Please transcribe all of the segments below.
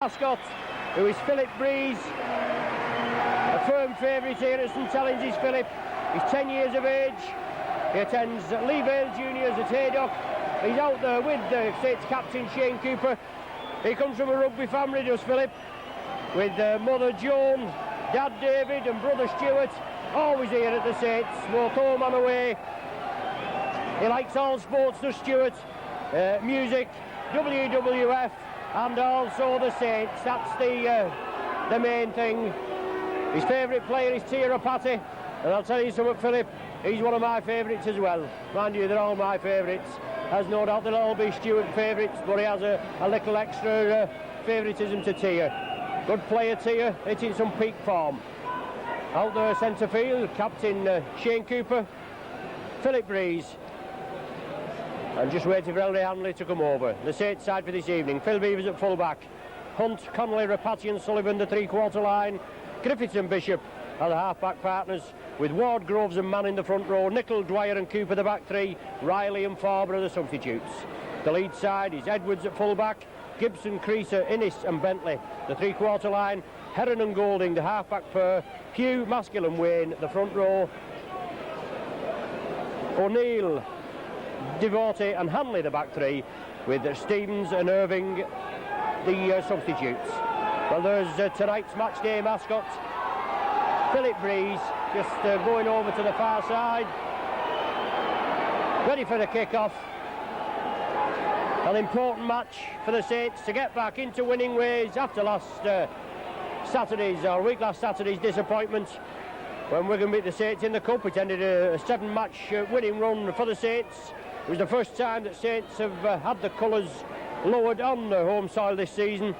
Mascot, who is Philip Breeze, a firm favourite here at St Helens is Philip. He's 10 years of age. He attends Lee Vale Juniors at Haydock. He's out there with the Saints captain Shane Cooper. He comes from a rugby family, does Philip, with mother Joan, dad David and brother Stuart, always here at the Saints, both home and away. He likes all sports, does Stuart, music, WWF, and also the Saints. That's the main thing. His favourite player is Tira Patty, and I'll tell you something, Philip, he's one of my favourites as well. Mind you, they're all my favourites. Has no doubt they'll all be Stuart favourites, but he has a little extra favouritism to Tia. Good player, Tia, hitting some peak form. Out there centre field, captain Shane Cooper, Philip Breeze, and just waiting for Ellery Hanley to come over. The Saints side for this evening: Phil Beavers at full back, Hunt, Connolly, Rapati and Sullivan the three-quarter line, Griffiths and Bishop are the half-back partners, with Ward, Groves and Mann in the front row, Nicol, Dwyer and Cooper the back three, Riley and Farber are the substitutes. The lead side is Edwards at full back, Gibson, Creaser, Innes and Bentley the three-quarter line, Heron and Golding the half-back pair, Pugh, Maskill and Wayne the front row, O'Neill, Devote and Hanley the back three, with Stevens and Irving the substitutes. Well, there's tonight's match day mascot, Philip Breeze, just going over to the far side, ready for the kick-off. An important match for the Saints to get back into winning ways after last Saturday's disappointment when Wigan beat the Saints in the Cup. It ended a 7-match winning run for the Saints. It was the first time that Saints have had the colours lowered on the home soil this season,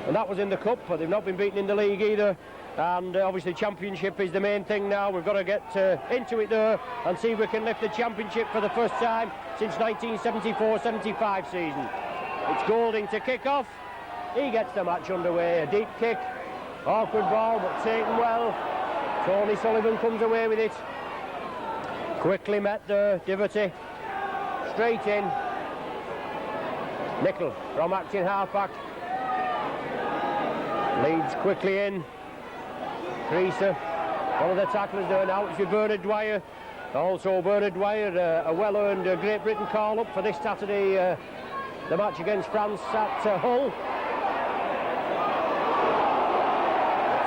and that was in the Cup, but they've not been beaten in the league either. And obviously Championship is the main thing now. We've got to get into it there and see if we can lift the Championship for the first time since 1974-75 season. It's Golding to kick off. He gets the match underway. A deep kick, awkward ball but taken well. Tony Sullivan comes away with it. Quickly met there, Diverty. Straight in. Nicol from acting half-back. Leeds quickly in. Creaser, one of the tacklers there now. It's with Bernard Dwyer. Also Bernard Dwyer, a well-earned Great Britain call-up for this Saturday, the match against France at Hull.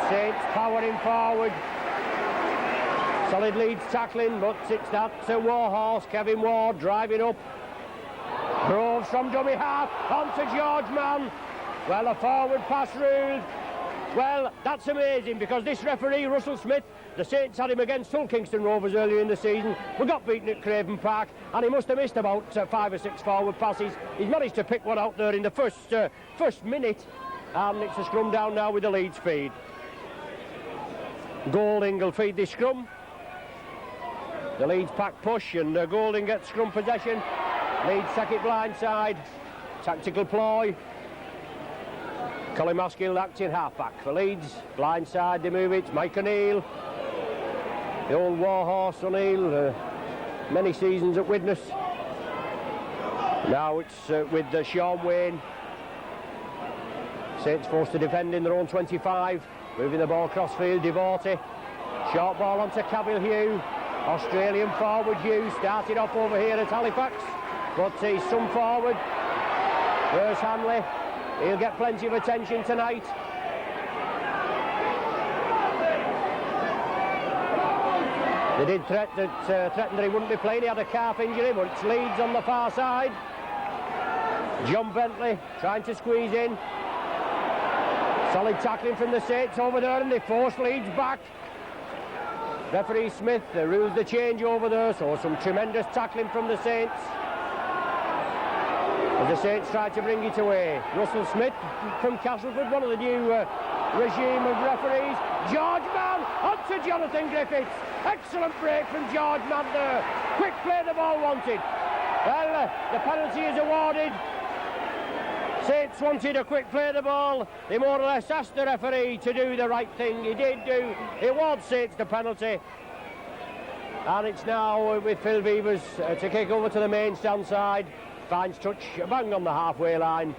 Saints powering forward. Solid Leeds tackling, but it's that Warhorse, Kevin Ward, driving up. Groves from dummy half, onto George Mann. Well, a forward pass ruled. Well, that's amazing, because this referee, Russell Smith, the Saints had him against Hull Kingston Rovers earlier in the season. We got beaten at Craven Park, and he must have missed about 5 or 6 forward passes. He's managed to pick one out there in the first minute, and it's a scrum down now with the Leeds feed. Golding will feed this scrum. The Leeds pack push, and Golding gets scrum possession. Leeds sack it blindside. Tactical ploy. Colin Maskill acting half-back for Leeds. Blindside, they move it. Mike O'Neill. The old Warhorse O'Neill. Many seasons at Widnes. Now it's with Sean Wayne. Saints forced to defend in their own 25. Moving the ball cross field, Devote. Short ball onto Cavill Hugh. Australian forward Hugh started off over here at Halifax, but he's some forward. There's Hanley. He'll get plenty of attention tonight. They did threaten that he wouldn't be playing. He had a calf injury, but it's Leeds on the far side. John Bentley trying to squeeze in. Solid tackling from the Saints over there, and they force Leeds back. Referee Smith rules the change over there, so some tremendous tackling from the Saints as the Saints try to bring it away. Russell Smith from Castleford, one of the new regime of referees. George Mann onto Jonathan Griffiths. Excellent break from George Mann there. Quick play, the ball wanted. Well, the penalty is awarded. Saints wanted a quick play of the ball. They more or less asked the referee to do the right thing. He did do. He awards Saints the penalty. And it's now with Phil Beavers to kick over to the main stand side. Finds touch, bang on the halfway line.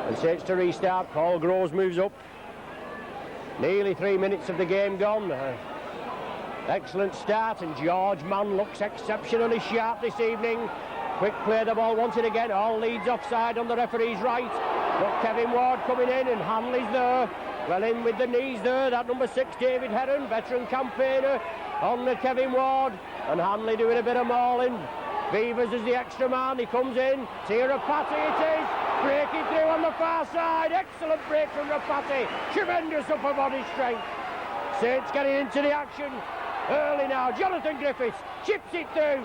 And Saints to restart. Paul Groves moves up. Nearly 3 minutes of the game gone. Excellent start, and George Mann looks exceptionally sharp this evening. Quick play the ball once and again. All Leeds offside on the referee's right. But Kevin Ward coming in, and Hanley's there. Well in with the knees there. That number 6, David Heron, veteran campaigner, on the Kevin Ward. And Hanley doing a bit of mauling. Beavers is the extra man. He comes in. It's Rapati it is. Breaking through on the far side. Excellent break from Rapati. Tremendous upper body strength. Saints getting into the action early now. Jonathan Griffiths chips it through.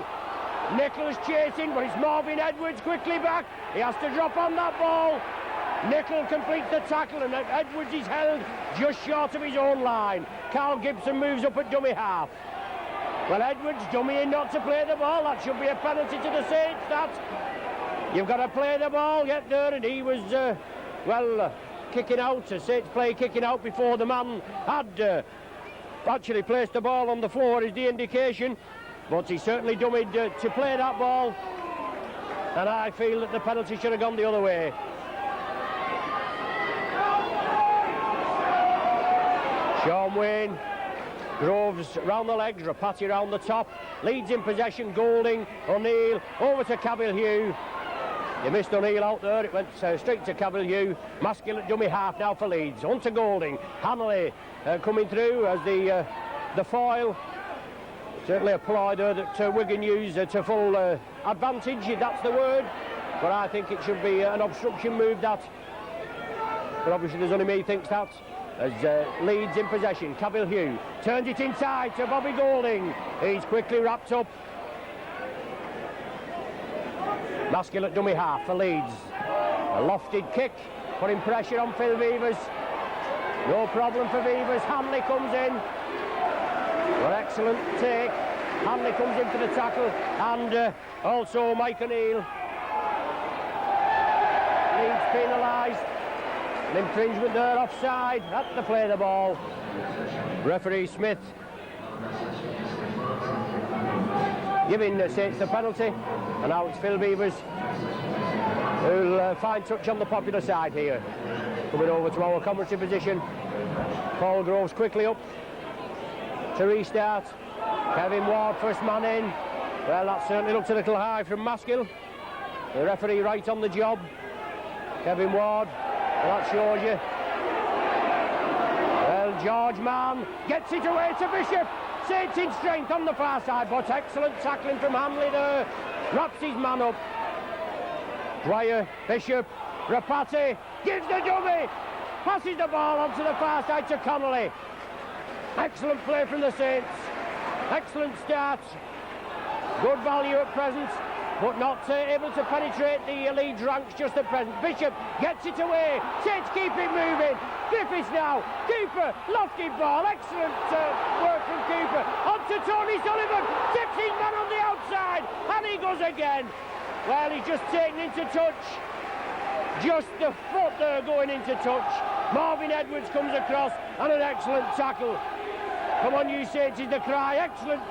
Nichols chasing, but it's Marvin Edwards quickly back. He has to drop on that ball. Nicholl completes the tackle, and Edwards is held just short of his own line. Carl Gibson moves up at dummy half. Well, Edwards dummying not to play the ball. That should be a penalty to the Saints. That you've got to play the ball, get there, and he was kicking out. Saints play kicking out before the man had actually placed the ball on the floor is the indication, but he certainly dummied to play that ball, and I feel that the penalty should have gone the other way. Sean Wayne, Groves round the legs, Rapati round the top. Leeds in possession. Golding, O'Neill over to Cavill-Hugh. They missed O'Neill out there. It went straight to Cavill-Hugh. Maskell at dummy half now for Leeds. On to Golding. Hanley coming through as the foil. Certainly a ploy there that Wigan used to full advantage, if that's the word. But I think it should be an obstruction move, that. But obviously there's only me thinks that. As Leeds in possession. Cavill-Hugh turns it inside to Bobby Golding. He's quickly wrapped up. Maskell at dummy half for Leeds. A lofted kick, putting pressure on Phil Beavers. No problem for Beavers. Hanley comes in. Well, excellent take. Hanley comes in for the tackle, and also Mike O'Neill. Leeds penalised. An infringement there, offside. Had to play the ball. Referee Smith giving the Saints the penalty, and now it's Phil Beavers who'll find touch on the popular side here. Coming over to our commentary position. Paul Groves quickly up to restart. Kevin Ward first man in. Well, that certainly looks a little high from Maskell. The referee right on the job. Kevin Ward. Well, that shows you. Well, George Mann gets it away to Bishop. Saints in strength on the far side, but excellent tackling from Hanley there. Wraps his man up. Dwyer, Bishop, Rapati gives the dummy. Passes the ball onto the far side to Connolly. Excellent play from the Saints. Excellent start. Good value at present, but not able to penetrate the Leeds ranks just at present. Bishop gets it away. Saints keep it moving. Griffiths now. Cooper, lofty ball. Excellent work from Cooper. On to Tony Sullivan. Tips his man on the outside. And he goes again. Well, he's just taken into touch. Just the foot there going into touch. Marvin Edwards comes across, and an excellent tackle. Come on, you Saints is the cry. Excellent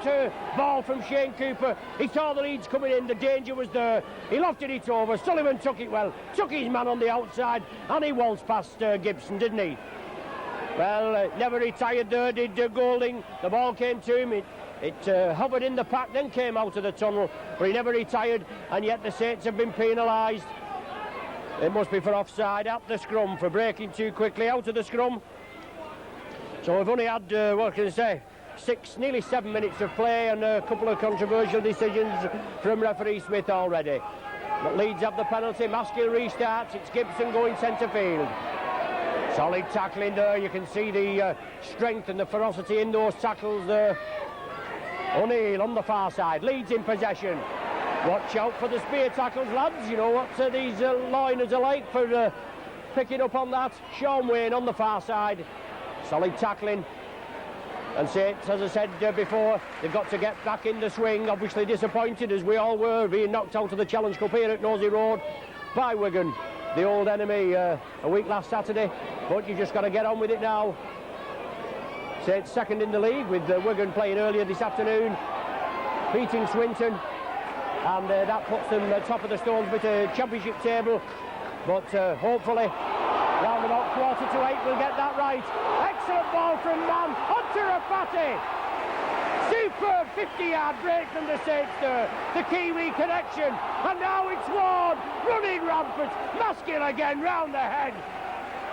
ball from Shane Cooper. He saw the Leeds coming in. The danger was there. He lofted it over. Sullivan took it well. Took his man on the outside, and he waltzed past Gibson, didn't he? Well, never retired there, did Golding. The ball came to him. It hovered in the pack, then came out of the tunnel. But he never retired, and yet the Saints have been penalised. It must be for offside at the scrum, for breaking too quickly out of the scrum. So we've only had, what can I say, nearly 7 minutes of play, and a couple of controversial decisions from referee Smith already. But Leeds have the penalty. Maskell restarts. It's Gibson going centre field. Solid tackling there. You can see the strength and the ferocity in those tackles there. O'Neill on the far side. Leeds in possession. Watch out for the spear tackles, lads. You know what these liners are like for picking up on that. Sean Wayne on the far side. Solid tackling. And Saints, as I said before, they've got to get back in the swing. Obviously disappointed, as we all were, being knocked out of the Challenge Cup here at Nosey Road by Wigan, the old enemy, a week last Saturday. But you've just got to get on with it now. Saints second in the league, with Wigan playing earlier this afternoon, beating Swinton. And that puts them top of the Stones Bitter Championship table. but hopefully round about 7:45 we'll get that right. Excellent ball from Mann onto Rafati. Superb 50-yard break from the Saints there. The Kiwi connection, and now it's Ward running rampant. Maskill again round the head.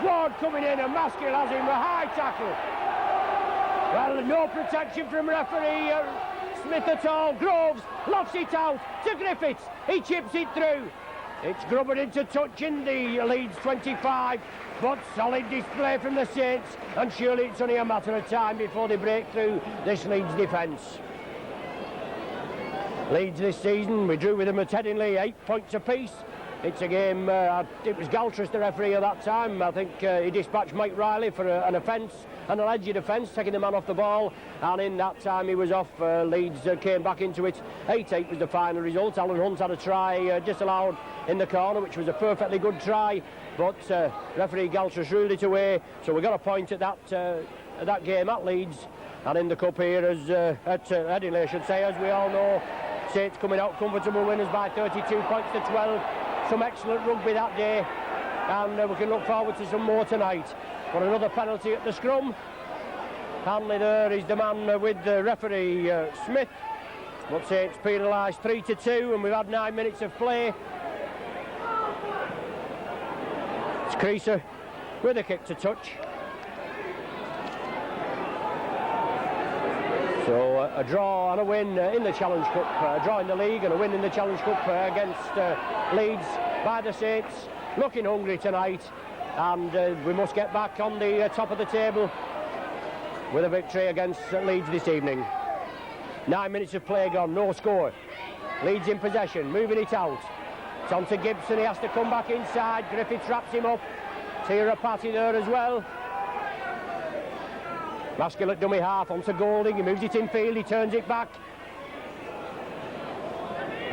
Ward coming in, and Maskill has him a high tackle. Well, no protection from referee Smith at all. Groves lofts it out to Griffiths. He chips it through. It's grubbered into touch in the Leeds 25, but solid display from the Saints, and surely it's only a matter of time before they break through this Leeds defence. Leeds this season, we drew with them at Headingley, 8 points apiece. It's a game, it was Galtrus the referee at that time. I think he dispatched Mike Riley for an offence, an alleged offence, taking the man off the ball, and in that time he was off. Leeds came back into it. 8-8 was the final result. Alan Hunt had a try disallowed in the corner, which was a perfectly good try, but referee Galtrus ruled it away, so we got a point at that game at Leeds. And in the cup here, at Headingley, I should say, as we all know, Saints coming out comfortable winners by 32 points to 12. Some excellent rugby that day, and we can look forward to some more tonight. But another penalty at the scrum. Hanley there is the man with the referee Smith, but Saints penalised 3-2, and we've had 9 minutes of play. It's Creaser with a kick to touch. So a draw and a win in the Challenge Cup, a draw in the league and a win in the Challenge Cup against Leeds by the Saints. Looking hungry tonight, and we must get back on the top of the table with a victory against Leeds this evening. 9 minutes of play gone, no score. Leeds in possession, moving it out. It's on to Gibson, he has to come back inside. Griffiths wraps him up. Tirapati there as well. Maskill at dummy half, onto Golding, he moves it in field, he turns it back.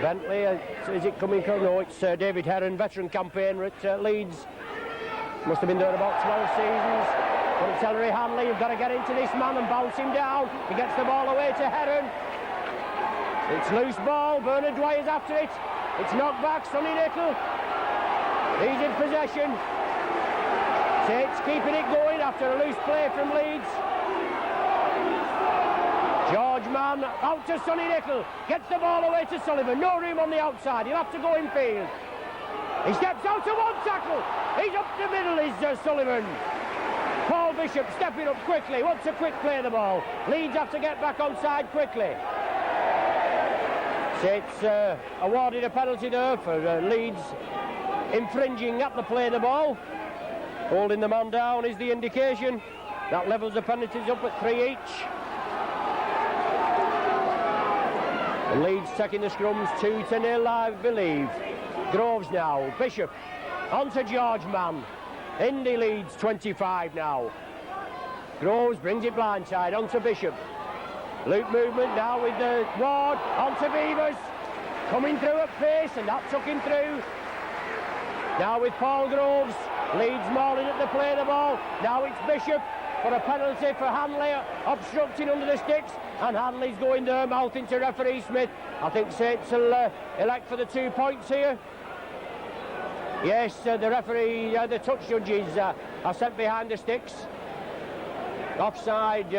Bentley, is it coming? No, it's David Heron, veteran campaigner at Leeds. Must have been there about 12 seasons. But it's Ellery Hanley, you've got to get into this man and bounce him down. He gets the ball away to Heron. It's loose ball, Bernard Dwyer's after it. It's knocked back, Sonny Nicol. He's in possession. Saints keeping it going after a loose play from Leeds. George Mann out to Sonny Nicol, gets the ball away to Sullivan, no room on the outside, he'll have to go in field. He steps out to one tackle, he's up the middle is Sullivan. Paul Bishop stepping up quickly, wants a quick play of the ball. Leeds have to get back on side quickly. Saints awarded a penalty there for Leeds infringing at the play of the ball. Holding the man down is the indication. That levels the penalties up at 3 each. And Leeds taking the scrums 2-0, I believe. Groves now, Bishop, on to George Mann. Indy Leeds 25 now. Groves brings it blindside, on to Bishop. Loop movement now with Ward, on to Beavers. Coming through at pace, and that took him through. Now with Paul Groves, Leeds mauling at the play of the ball. Now it's Bishop for a penalty for Hanley, obstructing under the sticks, and Hanley's going there, mouthing to referee Smith. I think Saints will elect for the 2 points here. Yes, the referee, the touch judges are sent behind the sticks. Offside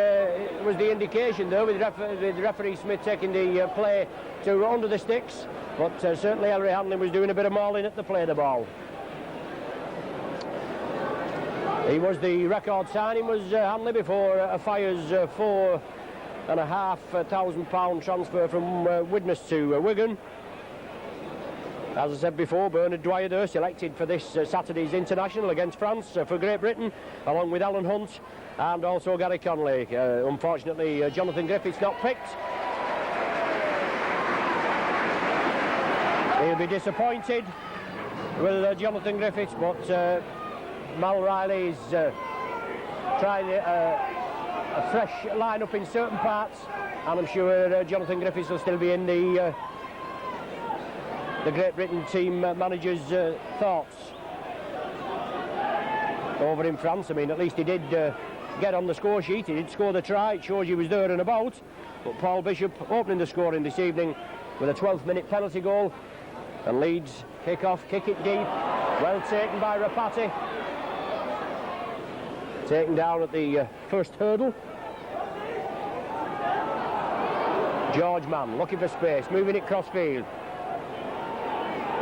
was the indication though, with referee Smith taking the play to under the sticks, but certainly Ellery Hanley was doing a bit of mauling at the play of the ball. He was the record signing, was Hanley, before Fire's £4,500 transfer from Widnes to Wigan. As I said before, Bernard Dwyer there selected for this Saturday's international against France for Great Britain, along with Alan Hunt and also Gary Conley. Unfortunately, Jonathan Griffiths not picked. He'll be disappointed with Jonathan Griffiths, but Mal Riley's trying a fresh line-up in certain parts, and I'm sure Jonathan Griffiths will still be in the Great Britain team manager's thoughts over in France. I mean, at least he did get on the score sheet, he did score the try, it shows he was there and about. But Paul Bishop opening the scoring this evening with a 12th minute penalty goal, and Leeds kick off, kick it deep. Well taken by Rapati. Taken down at the first hurdle. George Mann looking for space, moving it cross field.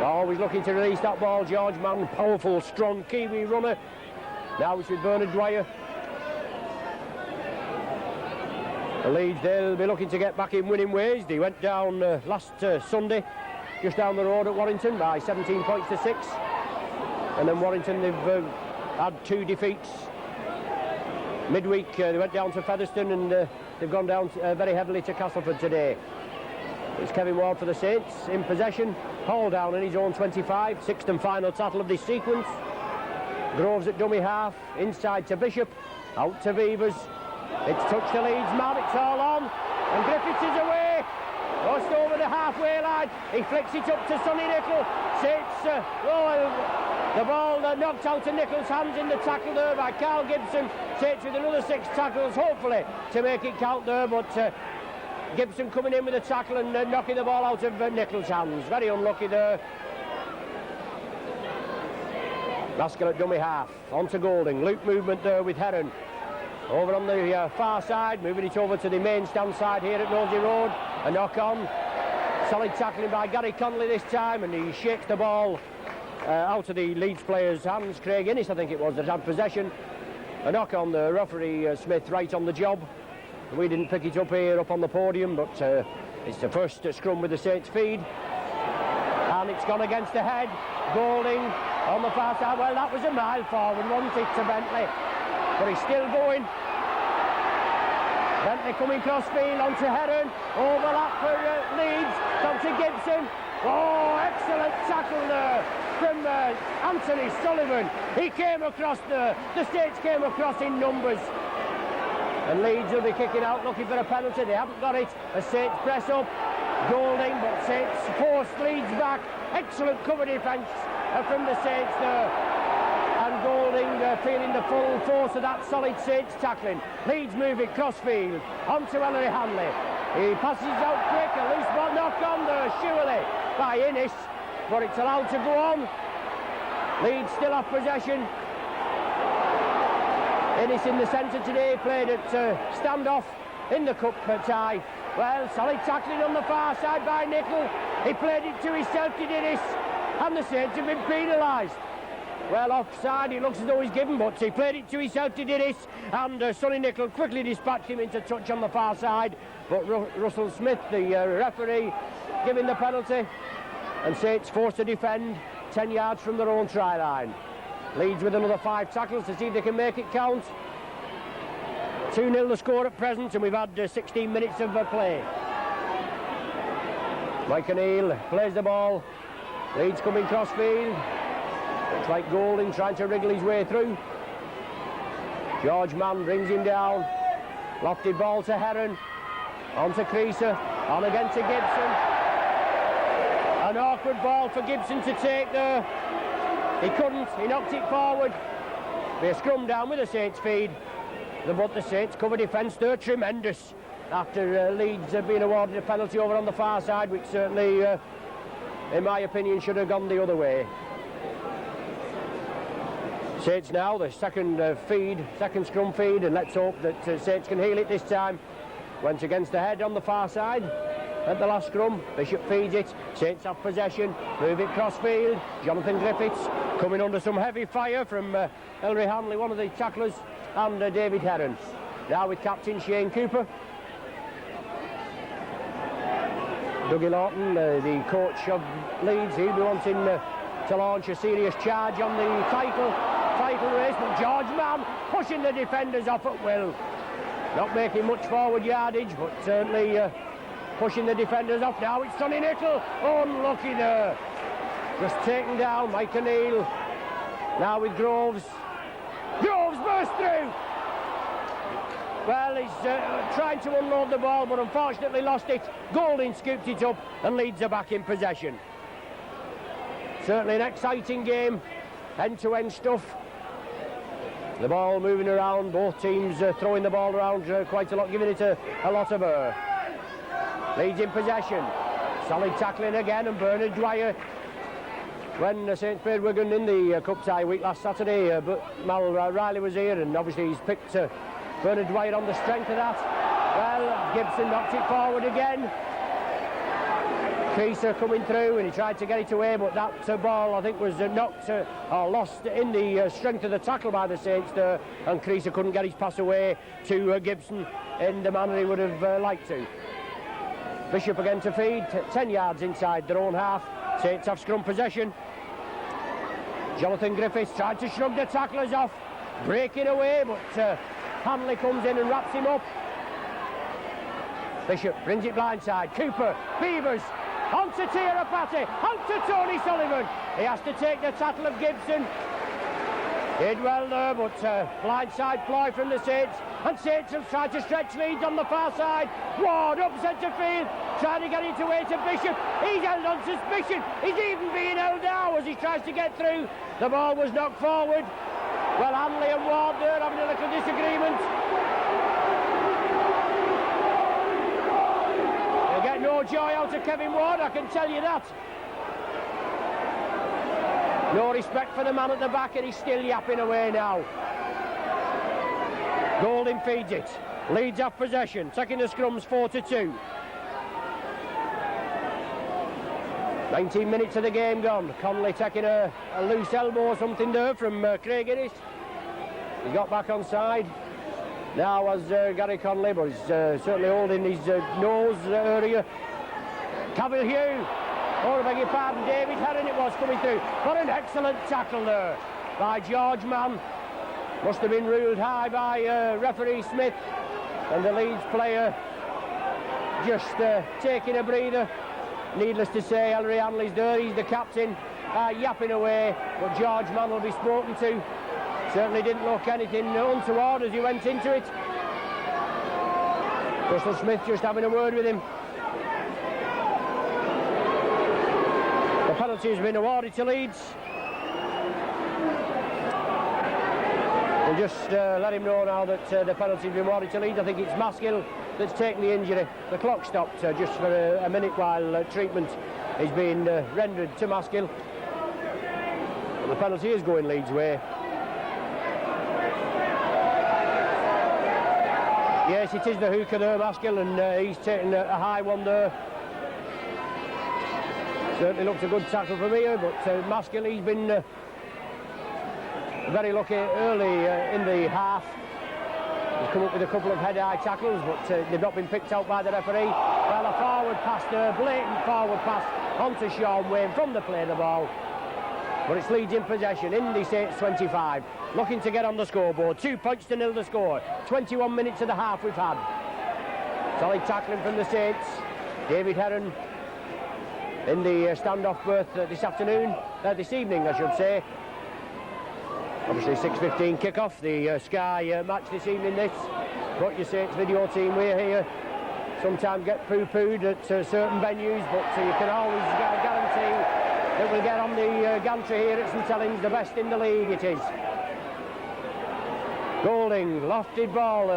Always looking to release that ball. George Mann, powerful, strong Kiwi runner. Now it's with Bernard Dwyer. The Leeds, they'll be looking to get back in winning ways. They went down last Sunday, just down the road at Warrington by 17 points to 6. And then Warrington, they've had 2 defeats. Midweek, they went down to Featherstone, and they've gone down very heavily to Castleford today. It's Kevin Ward for the Saints in possession. Hall down in his own 25, 6th and final tackle of this sequence. Groves at dummy half, inside to Bishop, out to Beavers. It's touched the Leeds man, it's all on, and Griffiths is away. Just over the halfway line, he flicks it up to Sonny Nicol. Saints, the ball knocked out of Nichol's hands in the tackle there by Carl Gibson. Saints with another 6 tackles, hopefully, to make it count there, but Gibson coming in with a tackle and knocking the ball out of Nichol's hands. Very unlucky there. Lasker at dummy half, on to Golding. Loop movement there with Heron. Over on the far side, moving it over to the main stand side here at Nosey Road. A knock on. Solid tackling by Gary Connolly this time, and he shakes the ball out of the Leeds player's hands. Craig Innes, I think it was, that had possession. A knock on the referee Smith, right on the job. We didn't pick it up here up on the podium, but it's the first scrum with the Saints feed. And it's gone against the head. Golding on the far side. Well, that was a mile forward, wasn't it, to Bentley? But he's still going. Bentley coming cross field onto Heron. Overlap for Leeds. Come to Gibson. Oh, excellent tackle there from Anthony Sullivan. He came across the States came across in numbers. And Leeds will be kicking out, looking for a penalty. They haven't got it. A Saints press up. Golding, but Saints force Leeds back. Excellent cover defence from the Saints there. And Golding feeling the full force of that solid Saints tackling. Leeds moving crossfield onto Ellery Hanley. He passes out quick, a loose ball knocked on there, surely, by Innes, but it's allowed to go on. Leeds still have possession. Innes in the centre today, played at standoff in the cup tie. Well, solid tackling on the far side by Nicol. He played it to himself, he did this, and the Saints have been penalised. Well, offside, it looks as though he's given, but he played it to himself, he did it, and Sonny Nicol quickly dispatched him into touch on the far side, but Russell Smith, the referee, giving the penalty, and Saints forced to defend 10 yards from their own try line. Leeds with another 5 tackles to see if they can make it count. 2-0 the score at present, and we've had 16 minutes of play. Mike O'Neill plays the ball. Leeds coming crossfield. Looks like Golding trying to wriggle his way through. George Mann brings him down. Lofted ball to Heron. On to Creaser. On again to Gibson. An awkward ball for Gibson to take there. He couldn't. He knocked it forward. They scrum down with the Saints feed. But the Saints cover defence there, tremendous. After Leeds have been awarded a penalty over on the far side, which certainly, in my opinion, should have gone the other way. Saints now, the second scrum feed, and let's hope that Saints can heal it this time. Went against the head on the far side at the last scrum. Bishop feeds it. Saints have possession. Move it crossfield. Jonathan Griffiths coming under some heavy fire from Ellery Hanley, one of the tacklers, and David Heron. Now with captain Shane Cooper. Dougie Lawton, the coach of Leeds, he'll be wanting to launch a serious charge on the title race, but George Mann pushing the defenders off at will. Not making much forward yardage, but certainly pushing the defenders off. Now it's Sonny Nicol, unlucky there. Just taken down, Mike O'Neill. Now with Groves. Groves burst through. Well, he's trying to unload the ball, but unfortunately lost it. Golding scooped it up, and Leeds are back in possession. Certainly an exciting game, end-to-end stuff. The ball moving around, both teams throwing the ball around quite a lot, giving it a lot of air. Leeds in possession. Solid tackling again, and Bernard Dwyer when Saints played Wigan in the Cup tie week last Saturday, but Mal Riley was here, and obviously he's picked Bernard Dwyer on the strength of that. Well, Gibson knocked it forward again. Creaser coming through, and he tried to get it away, but that ball, I think, was knocked or lost in the strength of the tackle by the Saints there, and Creaser couldn't get his pass away to Gibson in the manner he would have liked to. Bishop again to feed, 10 yards inside their own half. Saints have scrum possession. Jonathan Griffiths tried to shrug the tacklers off, breaking away, but Hanley comes in and wraps him up. Bishop brings it blindside. Cooper, Beavers, onto Tirapati, onto Tony Sullivan. He has to take the tackle of Gibson. Did well there, but blindside ploy from the Saints. And Saints have tried to stretch Leeds on the far side. Ward up centre field, trying to get it away to Bishop. He's held on suspicion. He's even being held now as he tries to get through. The ball was knocked forward. Well, Hanley and Ward there having a little disagreement. They get no joy out of Kevin Ward, I can tell you that. No respect for the man at the back, and he's still yapping away now. Golding feeds it. Leeds have possession, taking the scrums 4-2. 19 minutes of the game gone. Connolly taking a loose elbow or something there from Craig Innes. He got back on side. Now as Gary Connolly, but he's certainly holding his nose area. Cavill Hugh. Oh, I beg your pardon, David Heron it was coming through. What an excellent tackle there by George Mann. Must have been ruled high by referee Smith, and the Leeds player just taking a breather. Needless to say, Ellery Hanley's there, he's the captain, yapping away, but George Mann will be spoken to. Certainly didn't look anything untoward as he went into it. Russell Smith just having a word with him. The penalty has been awarded to Leeds. We'll just let him know now that the penalty has been awarded to Leeds. I think it's Maskill that's taken the injury. The clock stopped just for a minute while treatment is being rendered to Maskill. And the penalty is going Leeds' way. Yes, it is the hooker there, Maskill, and he's taken a high one there. Certainly looks a good tackle from here, but Maskill, he's been very lucky early in the half. He's come up with a couple of head-high tackles, but they've not been picked out by the referee. Well, a forward pass there, blatant forward pass onto Sean Wayne from the play of the ball. But it's Leeds in possession in the Saints 25, looking to get on the scoreboard. 2 points to nil the score. 21 minutes of the half we've had. Solid tackling from the Saints. David Heron in the standoff berth this evening, I should say. Obviously 6:15 kick-off, the Sky match this evening this. But your Saints video team, we're here. Sometimes get poo-pooed at certain venues, but you can always guarantee that we'll get on the gantry here at St Helens, the best in the league it is. Golding, lofted ball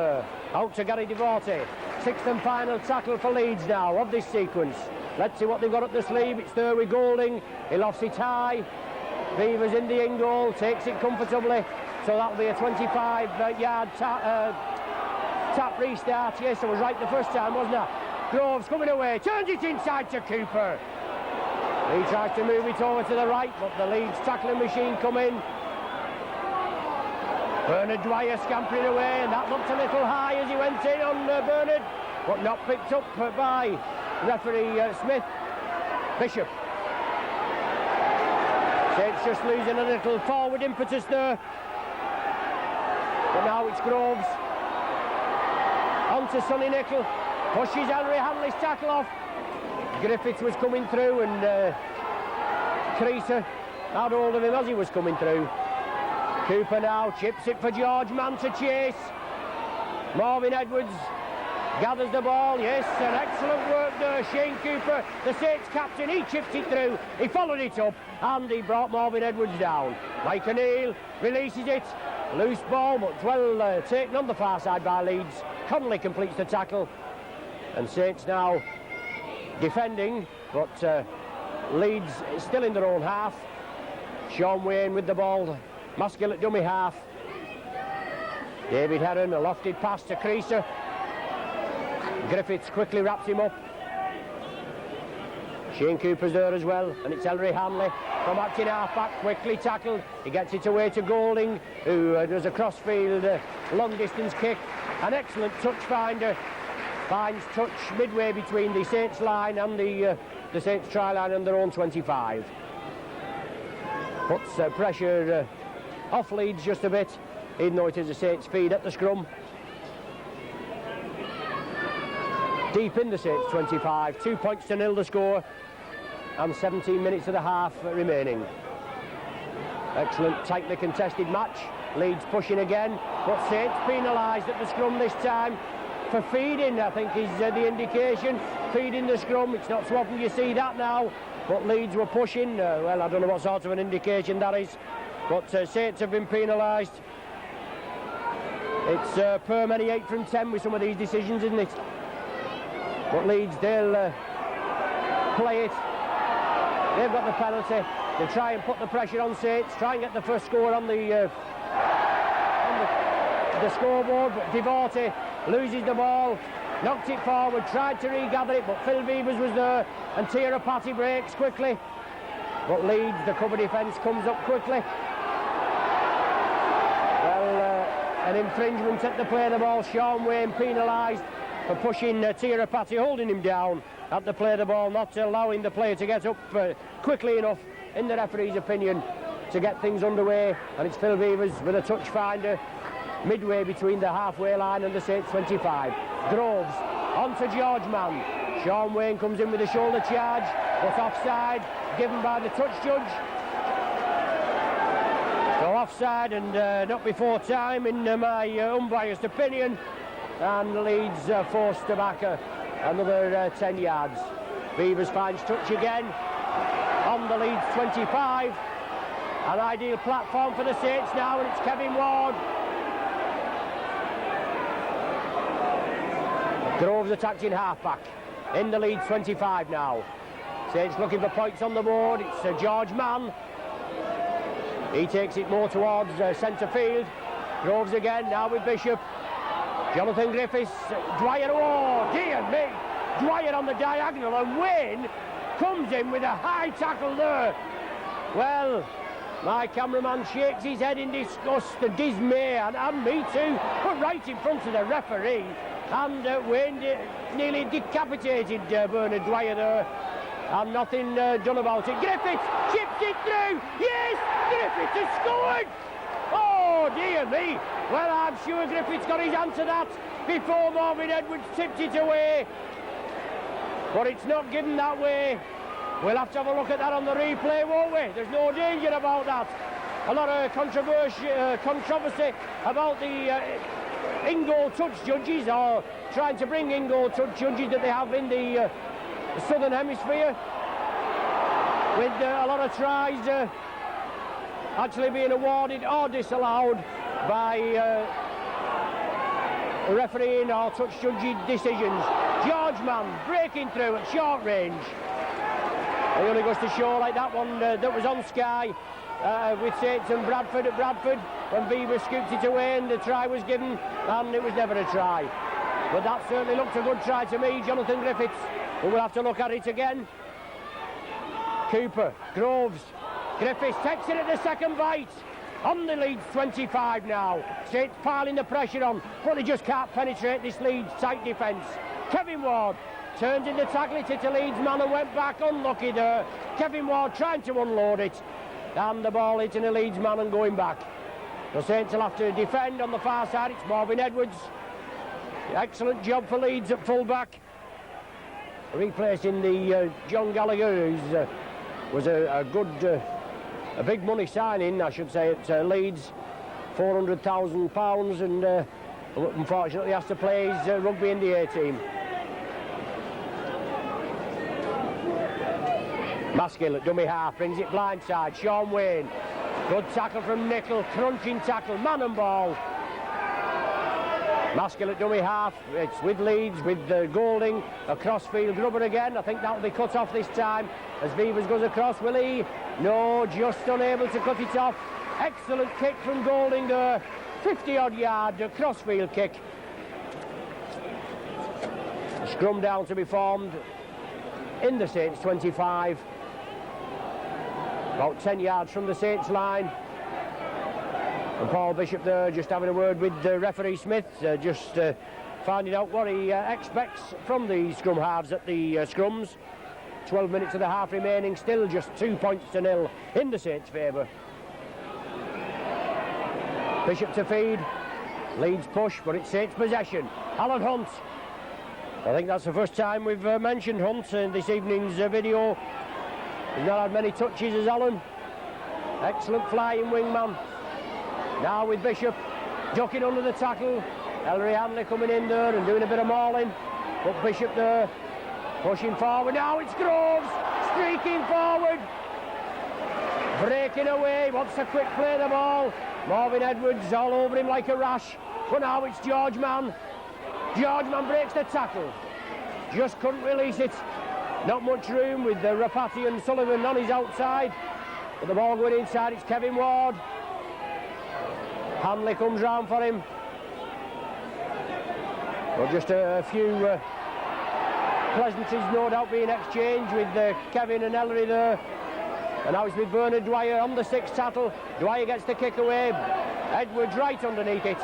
out to Gary Devorte. 6th and final tackle for Leeds now of this sequence. Let's see what they've got up the sleeve. It's there with Golding. He lofts it high. Beavers in the in goal, takes it comfortably. So that'll be a 25-yard tap restart. Yes, I was right the first time, wasn't I? Groves coming away, turns it inside to Cooper. He tries to move it over to the right, but the Leeds tackling machine come in. Bernard Dwyer scampering away, and that looked a little high as he went in on Bernard, but not picked up by referee Smith. Bishop. Saints just losing a little forward impetus there. But now it's Groves. On to Sonny Nicol. Pushes Ellery Hanley's tackle off. Griffiths was coming through, and Creaser had hold of him as he was coming through. Cooper now chips it for George Mann to chase. Marvin Edwards gathers the ball. Yes, an excellent work there, Shane Cooper, the Saints captain. He chipped it through, he followed it up, and he brought Marvin Edwards down. Mike O'Neill releases it. Loose ball, but well taken on the far side by Leeds. Connolly completes the tackle, and Saints now defending, but Leeds still in their own half. Sean Wayne with the ball. Maskill at dummy half. David Heron, a lofted pass to Creaser. Griffiths quickly wraps him up. Shane Cooper's there as well, and it's Ellery Hanley from acting half-back, quickly tackled. He gets it away to Golding, who does a crossfield long-distance kick. An excellent touch finder. Finds touch midway between the Saints line and the Saints try line and their own 25. Puts pressure off Leeds just a bit, even though it is a Saints feed at the scrum. Deep in the Saints 25, 2-0 the score, and 17 minutes of the half remaining. Excellent, tightly contested match. Leeds pushing again, but Saints penalised at the scrum this time for feeding, I think is the indication. Feeding the scrum, it's not so often you see that now, but Leeds were pushing. Well, I don't know what sort of an indication that is, but Saints have been penalised. It's per many 8 from 10 with some of these decisions, isn't it? But Leeds, they'll play it. They've got the penalty. They try and put the pressure on Saints, try and get the first score on the scoreboard, but Devorty loses the ball, knocked it forward, tried to regather it, but Phil Beavers was there, and Tira Patty breaks quickly. But Leeds, the cover defence comes up quickly. Well, an infringement at the play of the ball. Sean Wayne penalised for pushing Tira Patty, holding him down at the play of the ball, not allowing the player to get up quickly enough, in the referee's opinion, to get things underway. And it's Phil Beavers with a touch finder midway between the halfway line and the Saints 25. Groves on to George Mann. Sean Wayne comes in with a shoulder charge, but offside, given by the touch judge. So offside and not before time in my unbiased opinion, and Leeds forced to back another 10 yards. Beavers finds touch again on the Leeds 25. An ideal platform for the Saints now, and it's Kevin Ward. Groves attacked in half-back in the Leeds 25 now. Saints looking for points on the board. It's George Mann. He takes it more towards centre field. Groves again, now with Bishop. Jonathan Griffiths, Dwyer, oh dear me, Dwyer on the diagonal, and Wayne comes in with a high tackle there. Well, my cameraman shakes his head in disgust and dismay, and me too, but right in front of the referee. And Wayne nearly decapitated Bernard Dwyer there, and nothing done about it. Griffiths chips it through. Yes, Griffiths has scored. Oh dear me. Well, I'm sure Griffiths got his hand to that before Marvin Edwards tipped it away, but it's not given that way. We'll have to have a look at that on the replay, won't we? There's no danger about that. A lot of controversy about the in-goal touch judges, or trying to bring in-goal touch judges that they have in the Southern Hemisphere, with a lot of tries actually being awarded or disallowed by refereeing or touch judging decisions. George Mann breaking through at short range. It only goes to show, like that one that was on Sky with Saints and Bradford at Bradford, when Beaver scooped it away and the try was given, and it was never a try. But that certainly looked a good try to me. Jonathan Griffiths, who will have to look at it again. Cooper, Groves, Griffiths takes it at the second bite. On the Leeds 25 now. Saints piling the pressure on, but they just can't penetrate this Leeds tight defence. Kevin Ward turns in the tackle, it hit a Leeds man and went back, unlucky there. Kevin Ward trying to unload it, and the ball hitting a Leeds man and going back. The Saints will have to defend on the far side. It's Marvin Edwards. Excellent job for Leeds at full-back, replacing the John Gallagher, who was a good, a big money signing, I should say, at Leeds. £400,000, and unfortunately has to play his rugby in the A team. Maskill at dummy half, brings it blindside. Sean Wayne, good tackle from Nickel, crunching tackle, man and ball. Maskell at dummy half. It's with Leeds, with Golding, a crossfield grubber again. I think that'll be cut off this time as Vivers goes across. Will he? No, just unable to cut it off. Excellent kick from Golding there. 50-odd yard crossfield kick. Scrum down to be formed in the Saints 25. About 10 yards from the Saints line. And Paul Bishop there just having a word with referee Smith, just finding out what he expects from the scrum halves at the scrums. 12 minutes of the half remaining, still just 2-0 in the Saints' favour. Bishop to feed, Leeds push, but it's Saints' possession. Alan Hunt. I think that's the first time we've mentioned Hunt in this evening's video. He's not had many touches as Alan. Excellent flying wingman. Now with Bishop, ducking under the tackle. Ellery Hanley coming in there and doing a bit of mauling. But Bishop there, pushing forward. Now it's Groves, streaking forward. Breaking away, wants a quick play of the ball. Marvin Edwards all over him like a rash. But now it's George Mann. George Mann breaks the tackle. Just couldn't release it. Not much room with Rapati and Sullivan on his outside. But the ball going inside, it's Kevin Ward. Hanley comes round for him. Well, just a few pleasantries no doubt being exchanged with Kevin and Ellery there. And now it's with Bernard Dwyer on the sixth tackle. Dwyer gets the kick away. Edwards right underneath it.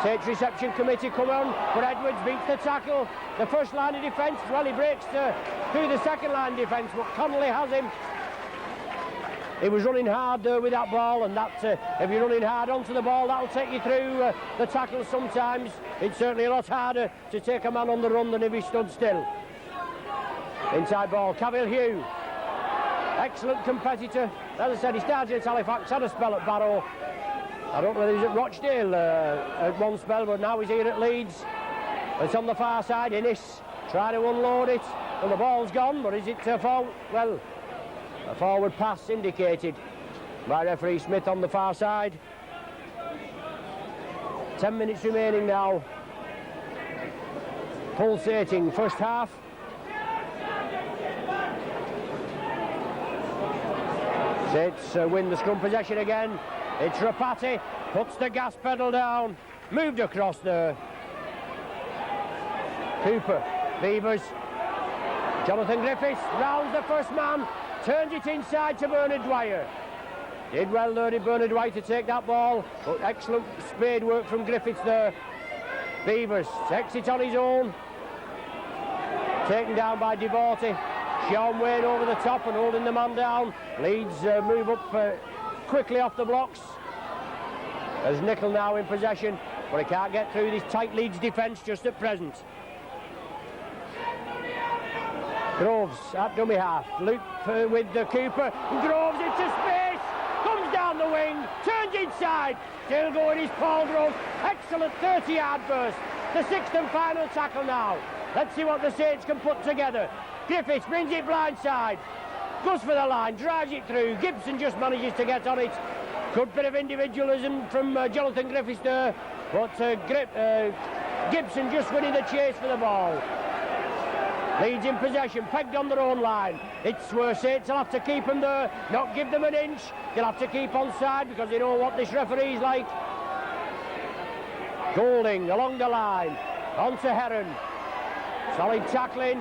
Saints reception committee come on, but Edwards beats the tackle. The first line of defence, well, he breaks through the second line defence, but Connolly has him. He was running hard there with that ball, and that if you're running hard onto the ball, that'll take you through the tackle sometimes. It's certainly a lot harder to take a man on the run than if he stood still. Inside ball, Cavill Hugh. Excellent competitor. As I said, he started at Halifax, had a spell at Barrow. I don't know whether he's at Rochdale at one spell, but now he's here at Leeds. It's on the far side. Innes trying to unload it. Well, the ball's gone, but is it foul? Well, a forward pass indicated by referee Smith on the far side. 10 minutes remaining now. Pulsating first half. Saints win the scrum possession again. It's Rapati, puts the gas pedal down, moved across there. Cooper, Beavers, Jonathan Griffiths rounds the first man, turns it inside to Bernard Dwyer. Did well there, did Bernard Dwyer, to take that ball, but excellent spade work from Griffiths there. Beavers takes it on his own, taken down by Devorty. Sean Wayne over the top and holding the man down. Leeds move up quickly off the blocks. There's Nickel now in possession, but he can't get through this tight Leeds defence just at present. Groves at dummy half. Luke with the Cooper. Groves into space. Comes down the wing. Turns inside. Still going is Paul Groves. Excellent 30-yard burst. The sixth and final tackle now. Let's see what the Saints can put together. Griffiths brings it blindside. Goes for the line. Drives it through. Gibson just manages to get on it. Good bit of individualism from Jonathan Griffiths there. But Gibson just winning the chase for the ball. Leeds in possession, pegged on their own line. It's where Saints will have to keep them there, not give them an inch. They'll have to keep on side because they know what this referee's like. Golding along the line, on to Heron. Solid tackling.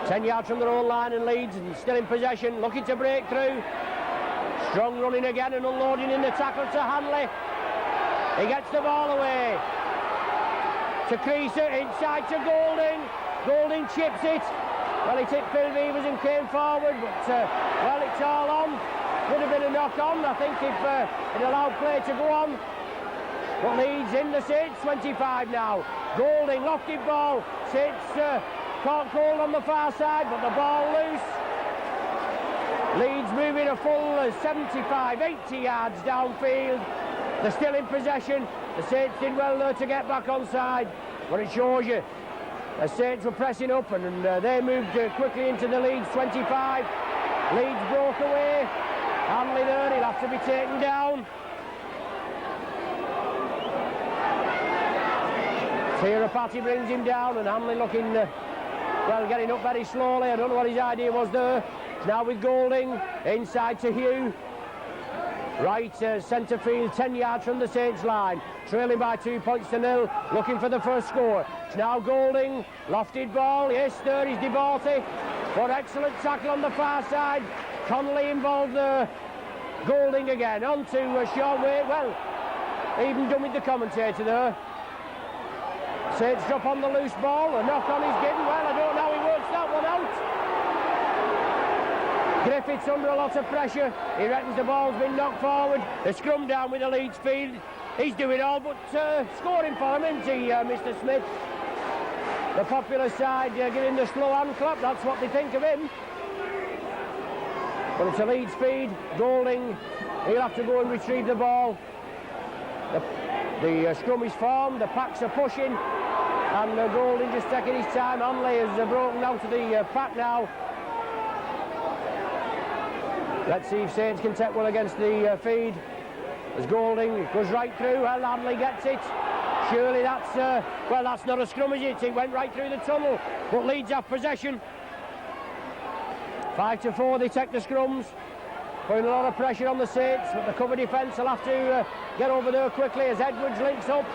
10 yards from their own line, and Leeds and still in possession, looking to break through. Strong running again and unloading in the tackle to Hanley. He gets the ball away. To Creaser, inside to Golding. Golding chips it. Well, he tipped Phil Vivers and came forward, but well, it's all on. Would have been a knock on, I think, if it allowed play to go on. But Leeds in the Saints 25 now. Golding, lofted ball. Saints caught cold on the far side, but the ball loose. Leeds moving a full 75, 80 yards downfield. They're still in possession. The Saints did well there to get back on side, but it shows you the Saints were pressing up and they moved quickly into the Leeds 25. Leeds broke away. Hanley there, he'll have to be taken down. Tirapati brings him down, and Hanley looking, well, getting up very slowly. I don't know what his idea was there. Now with Golding, inside to Hugh. Right, centre field, 10 yards from the Saints line. Trailing by 2 points to 0, looking for the first score. It's now Golding, lofted ball, yes, there is DeBorty. But excellent tackle on the far side. Connolly involved there. Golding again, on to Sean Wade. Well, even done with the commentator there. Saints drop on the loose ball, a knock on is given. Well, I don't know how he works that one out. Griffiths under a lot of pressure. He reckons the ball's been knocked forward. The scrum down with the Leeds field. He's doing all but scoring for him, isn't he, Mr. Smith? The popular side giving the slow hand clap. That's what they think of him. But it's a Leeds feed. Golding, he'll have to go and retrieve the ball. The scrum is formed. The packs are pushing. And Golding just taking his time. Hanley has broken out of the pack now. Let's see if Saints can take one against the feed. As Golding goes right through, well, Hanley gets it. Surely that's, well, that's not a scrum, is it? It went right through the tunnel, but Leeds have possession. 5-4, they take the scrums. Putting a lot of pressure on the Saints, but the cover defence will have to get over there quickly as Edwards links up.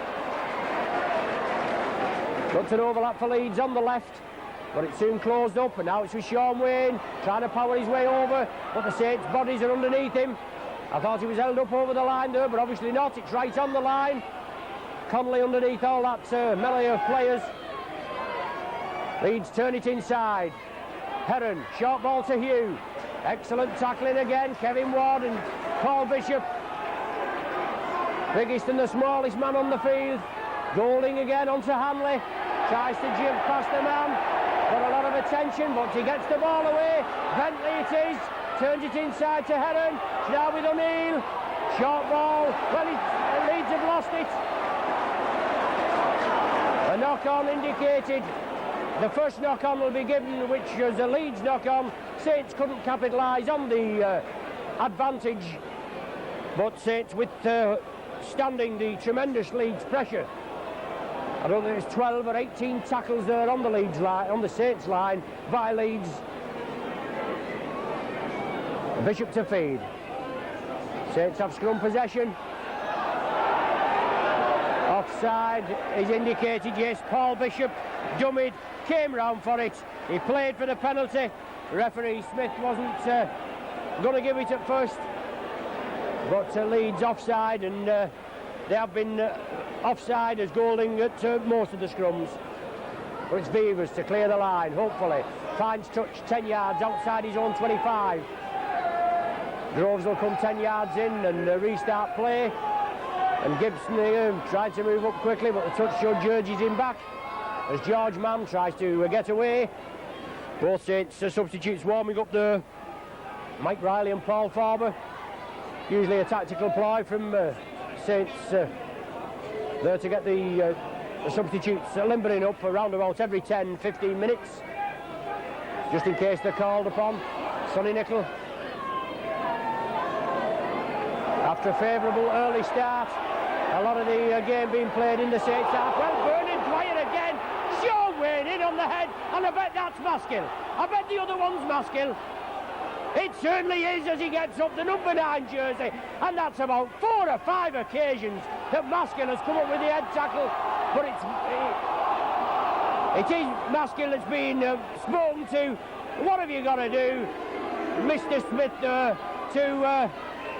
Got an overlap for Leeds on the left, but it soon closed up, and now it's with Sean Wayne trying to power his way over, but the Saints' bodies are underneath him. I thought he was held up over the line there, but obviously not. It's right on the line. Connolly underneath all that melee of players. Leeds turn it inside. Heron, short ball to Hugh. Excellent tackling again. Kevin Ward and Paul Bishop. Biggest and the smallest man on the field. Golding again onto Hanley. Tries to jump past the man. Got a lot of attention, but he gets the ball away. Bentley it is. Turns it inside to Heron. Now with O'Neill. Short ball. Well, Leeds have lost it. A knock-on indicated. The first knock-on will be given, which was a Leeds knock-on. Saints couldn't capitalise on the advantage, but Saints withstanding the tremendous Leeds pressure. I don't think there's 12 or 18 tackles there on the Leeds line, on the Saints line by Leeds. Bishop to feed. Saints have scrum possession. Offside is indicated, yes. Paul Bishop dummied, came round for it. He played for the penalty. Referee Smith wasn't going to give it at first, but Leeds offside, and they have been offside as Golding at most of the scrums. But it's Beavers to clear the line, hopefully. Finds touch 10 yards outside his own 25. Groves will come 10 yards in and restart play. And Gibson tries to move up quickly, but the touch judge urges him back as George Mann tries to get away. Both Saints substitutes warming up there. Mike Riley and Paul Farber. Usually a tactical ploy from Saints there to get the substitutes limbering up around about every 10-15 minutes, just in case they're called upon. Sonny Nicol. After a favourable early start, a lot of the game being played in the Saints half. Well, Bernard Dwyer again. Sean Wayne in on the head, and I bet that's Maskill. I bet the other one's Maskill. It certainly is as he gets up the number 9 jersey, and that's about 4 or 5 occasions that Maskill has come up with the head tackle. But it is Maskill that's been spoken to. What have you got to do, Mr. Smith, to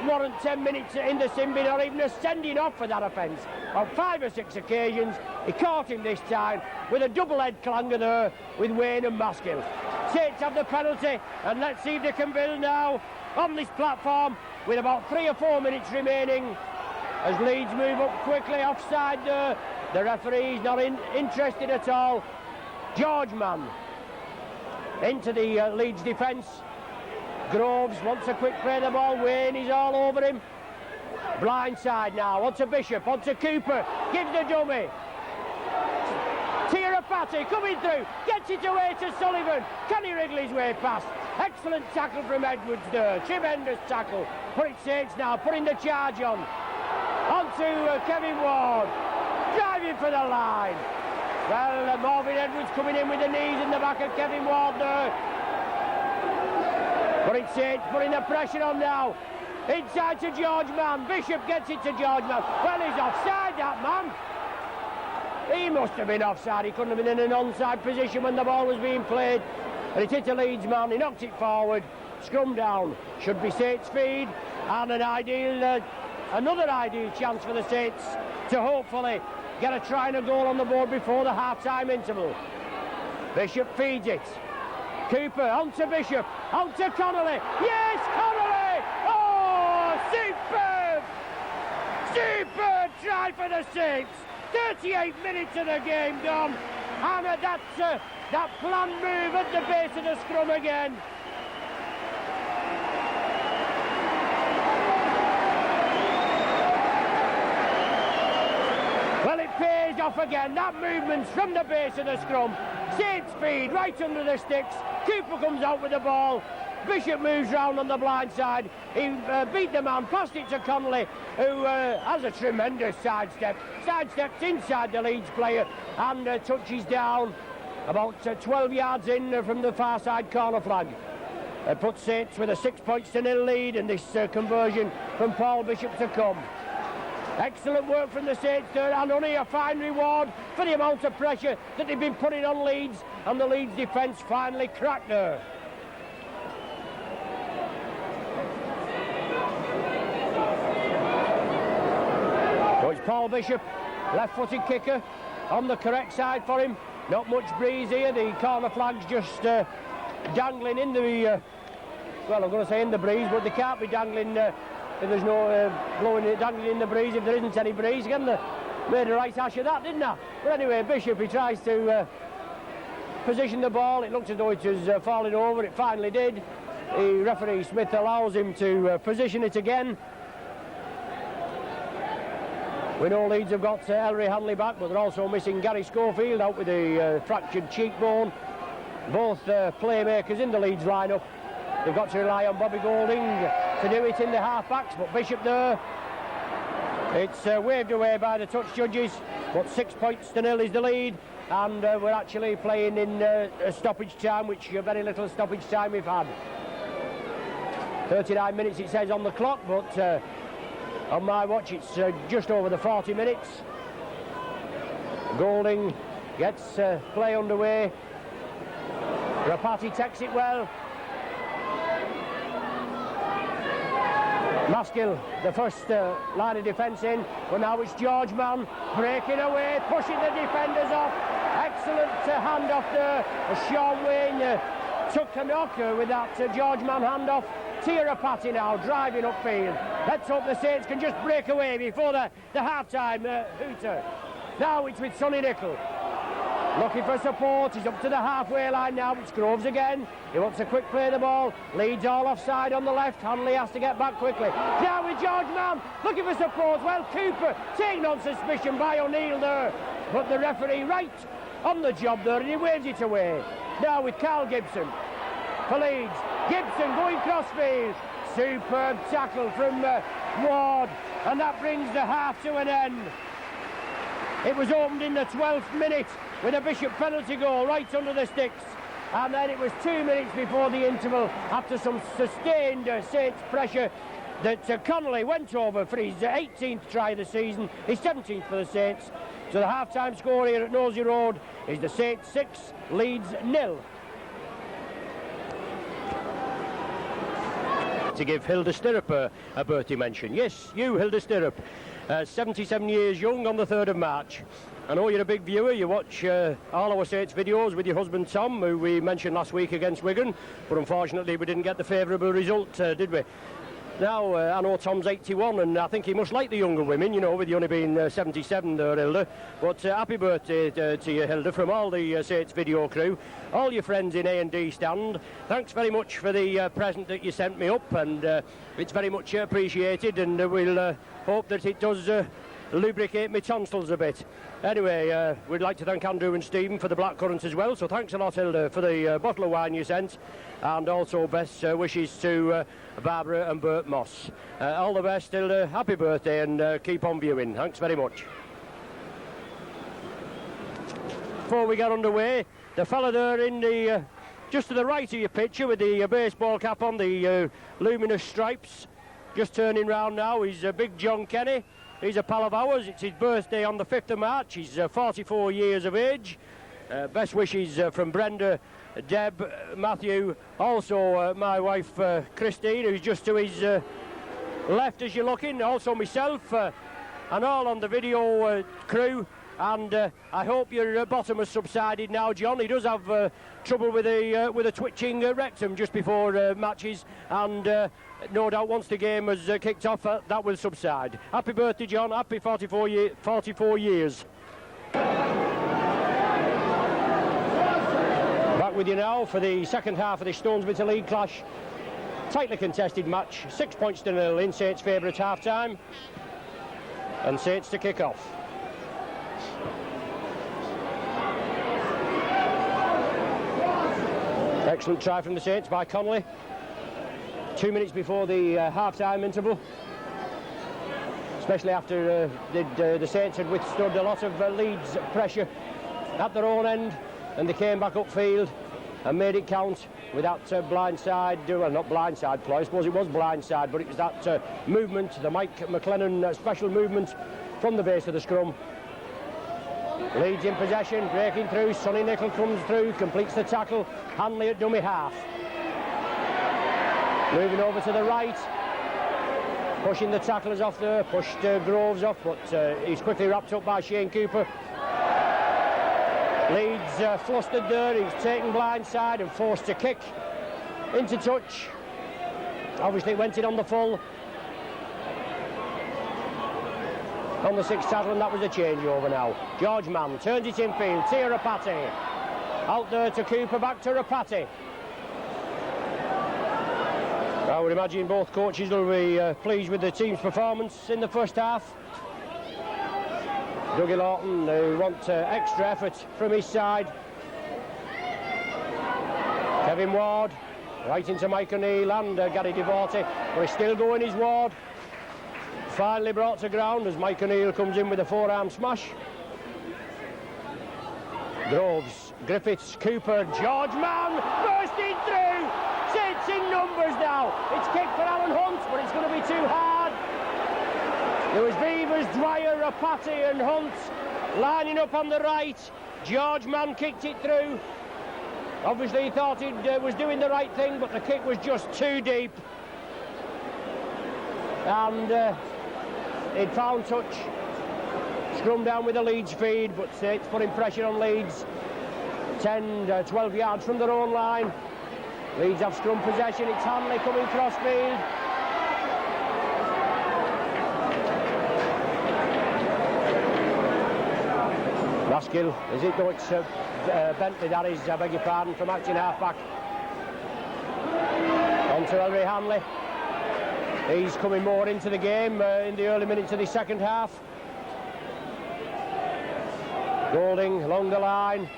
warrant 10 minutes in the sin bin or even a sending off for that offence? On 5 or 6 occasions, he caught him this time with a double head clanger there with Wayne and Maskill. Saints have the penalty, and let's see if they can build now on this platform with about 3 or 4 minutes remaining as Leeds move up quickly. Offside there. The referee's not interested at all. George Mann into the Leeds defence. Groves wants a quick play of the ball. Wayne is all over him. Blind side now, onto Bishop, onto Cooper, gives the dummy. Tirapati coming through, gets it away to Sullivan. Can he wriggle his way past? Excellent tackle from Edwards there, tremendous tackle. But it's Saints now, putting the charge on. Onto Kevin Ward, driving for the line. Well, Marvin Edwards coming in with the knees in the back of Kevin Ward there. But it's putting the pressure on now. Inside to George Mann. Bishop gets it to George Mann. Well, he's offside, that man. He must have been offside. He couldn't have been in an onside position when the ball was being played. And it hit the Leeds man. He knocked it forward. Scrum down. Should be Saints feed. And another ideal chance for the Saints to hopefully get a try and a goal on the board before the half-time interval. Bishop feeds it. Cooper onto Bishop. Onto Connolly. Yes, Connolly! Oh, superb! Superb try for the Saints. 38 minutes of the game gone. And that planned move at the base of the scrum again. Well, it pays off again. That movement's from the base of the scrum. Saints feed right under the sticks. Cooper comes out with the ball. Bishop moves round on the blind side. He beat the man, passed it to Connolly, who has a tremendous sidestep. Sidesteps inside the Leeds player and touches down about 12 yards in from the far side corner flag. It puts Saints with a 6-0 lead, and this conversion from Paul Bishop to come. Excellent work from the Saints there, and only a fine reward for the amount of pressure that they've been putting on Leeds, and the Leeds defence finally cracked there. So it's Paul Bishop, left-footed kicker, on the correct side for him. Not much breeze here. The corner flag's just dangling in the... well, I'm going to say in the breeze, but they can't be dangling... if there's no dangling in the breeze, if there isn't any breeze. Again, they made a right hash of that, didn't they? But anyway, Bishop, he tries to position the ball. It looked as though it was falling over. It finally did. The referee, Smith, allows him to position it again. We know Leeds have got Ellery Hanley back, but they're also missing Gary Schofield out with a fractured cheekbone. Both playmakers in the Leeds lineup. They've got to rely on Bobby Golding to do it in the half-backs, but Bishop there. It's waved away by the touch judges, but 6-0 is the lead, and we're actually playing in stoppage time, which very little stoppage time we've had. 39 minutes it says on the clock, but on my watch it's just over the 40 minutes. Golding gets play underway. Rapati takes it well. Maskill, the first line of defence in, but now it's George Mann breaking away, pushing the defenders off. Excellent hand-off there. Sean Wayne took a knock with that George Mann hand-off. Rapati now driving upfield. Let's hope the Saints can just break away before the half-time hooter. Now it's with Sonny Nicol. Looking for support. He's up to the halfway line now. It's Groves again. He wants a quick play the ball. Leeds all offside on the left. Hanley has to get back quickly. Now with George Mann looking for support. Well, Cooper taken on suspicion by O'Neill there. But the referee right on the job there, and he waves it away. Now with Carl Gibson for Leeds. Gibson going crossfield. Superb tackle from Ward. And that brings the half to an end. It was opened in the 12th minute with a Bishop penalty goal right under the sticks, and then it was 2 minutes before the interval, after some sustained Saints pressure, that Connolly went over for his 18th try of the season, his 17th for the Saints. So the half-time score here at Nosey Road is the Saints 6, Leeds 0. To give Hilda Stirrup a birthday mention. Yes, you, Hilda Stirrup, 77 years young on the 3rd of March. I know you're a big viewer, you watch all our Saints videos with your husband Tom, who we mentioned last week against Wigan, but unfortunately we didn't get the favourable result, did we? Now, I know Tom's 81, and I think he must like the younger women, you know, with you only being 77 there, Hilda. But happy birthday to you, Hilda, from all the Saints video crew, all your friends in A&D stand. Thanks very much for the present that you sent me up, and it's very much appreciated, and we'll hope that it does lubricate my tonsils a bit. Anyway, we'd like to thank Andrew and Stephen for the blackcurrants as well, so thanks a lot, Hilda, for the bottle of wine you sent, and also best wishes to Barbara and Bert Moss. All the best, Hilda, happy birthday, and keep on viewing. Thanks very much. before we get underway, the fella there in the just to the right of your picture with the baseball cap on, the luminous stripes, just turning round now, is Big John Kenny. He's a pal of ours. It's his birthday on the 5th of March. He's 44 years of age. Best wishes from Brenda, Deb, Matthew, also my wife Christine, who's just to his left as you're looking, also myself, and all on the video crew. And I hope your bottom has subsided now, John. He does have trouble with a twitching rectum just before matches, and no doubt once the game has kicked off, that will subside. Happy birthday, John. Happy 44 years. Back with you now for the second half of the Stones Bitter League clash. Tightly contested match, 6 points to 0 in Saints' favour at half-time, and Saints to kick off. Excellent try from the Saints by Connolly. 2 minutes before the half-time interval. Especially after the Saints had withstood a lot of Leeds pressure at their own end, and they came back upfield and made it count with that blindside, well, not blindside play, I suppose it was blindside, but it was that movement, the Mike McLennan special movement from the base of the scrum. Leeds in possession, breaking through, Sonny Nicol comes through, completes the tackle, Hanley at dummy half. Moving over to the right, pushing the tacklers off there, pushed Groves off, but he's quickly wrapped up by Shane Cooper. Leeds flustered there, he's taken blindside and forced to kick into touch. Obviously it went in on the full. On the sixth tackle, and that was a changeover now. George Mann turns it infield, Tia Rapati. Out there to Cooper, back to Rapati. I would imagine both coaches will be pleased with the team's performance in the first half. Dougie Lawton, who wants extra effort from his side. Kevin Ward, right into Mike O'Neill and Gary Devorty, but he's still going his Ward. Finally brought to ground as Mike O'Neill comes in with a forearm smash. Groves, Griffiths, Cooper, George Mann bursting through. Saints in numbers now. It's kicked for Alan Hunt, but it's going to be too hard. There was Beavers, Dwyer, Rapati and Hunt lining up on the right. George Mann kicked it through. Obviously he thought he was doing the right thing, but the kick was just too deep. And he'd found touch. Scrum down with the Leeds feed, but it's putting pressure on Leeds. 10, 12 yards from their own line. Leeds have scrum possession. It's Hanley coming cross field. Maskill, is it? No, it's Bentley, that is, I beg your pardon, from acting half-back. On to Ellery Hanley. He's coming more into the game in the early minutes of the second half. Golding along the line.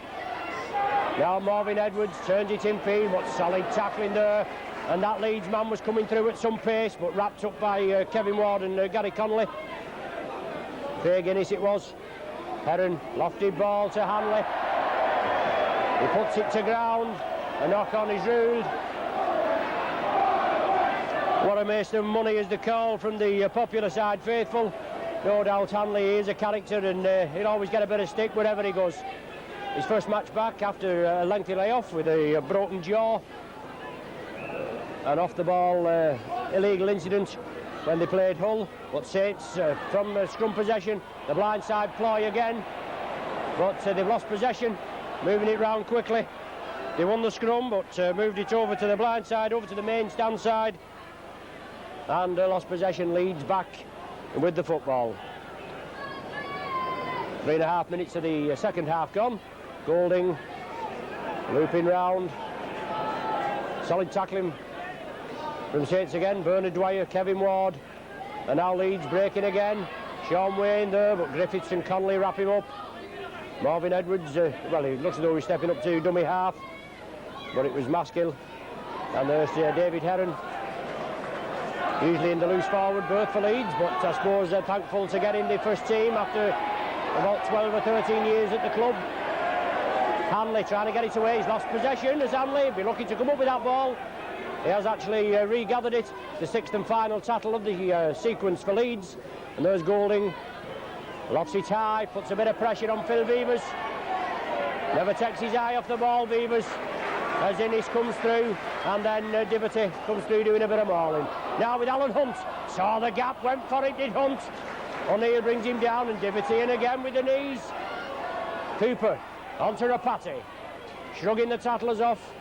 Now Marvin Edwards turns it infield, but solid tackling there. And that Leeds man was coming through at some pace, but wrapped up by Kevin Ward and Gary Connolly. Fair Guinness it was. Heron, lofted ball to Hanley. He puts it to ground. A knock on is ruled. What a waste of money is the call from the popular side faithful. No doubt Hanley is a character, and he'll always get a bit of stick wherever he goes. His first match back after a lengthy layoff with a broken jaw. An off the ball illegal incident when they played Hull. But Saints from scrum possession, the blindside ploy again. But they've lost possession, moving it round quickly. They won the scrum, but moved it over to the blindside, over to the main stand side. And lost possession. Leeds back with the football. 3.5 minutes of the second half gone. Golding looping round. Solid tackling from Saints again. Bernard Dwyer, Kevin Ward. And now Leeds breaking again. Sean Wayne there, but Griffiths and Connolly wrap him up. Marvin Edwards, well, he looks as though he's stepping up to dummy half, but it was Maskill. And there's David Heron. Usually in the loose forward berth for Leeds, but I suppose they're thankful to get in the first team after about 12 or 13 years at the club. Hanley trying to get it away. He's lost possession as Hanley. Be looking to come up with that ball. He has actually regathered it. The sixth and final tackle of the sequence for Leeds. And there's Golding. Lofts it high, puts a bit of pressure on Phil Beavers. Never takes his eye off the ball, Beavers. As Innes comes through, and then Diverty comes through doing a bit of mauling. Now with Alan Hunt. Saw the gap, went for it, did Hunt. O'Neill brings him down, and Diverty in again with the knees. Cooper onto Rapati. Shrugging the tattlers off.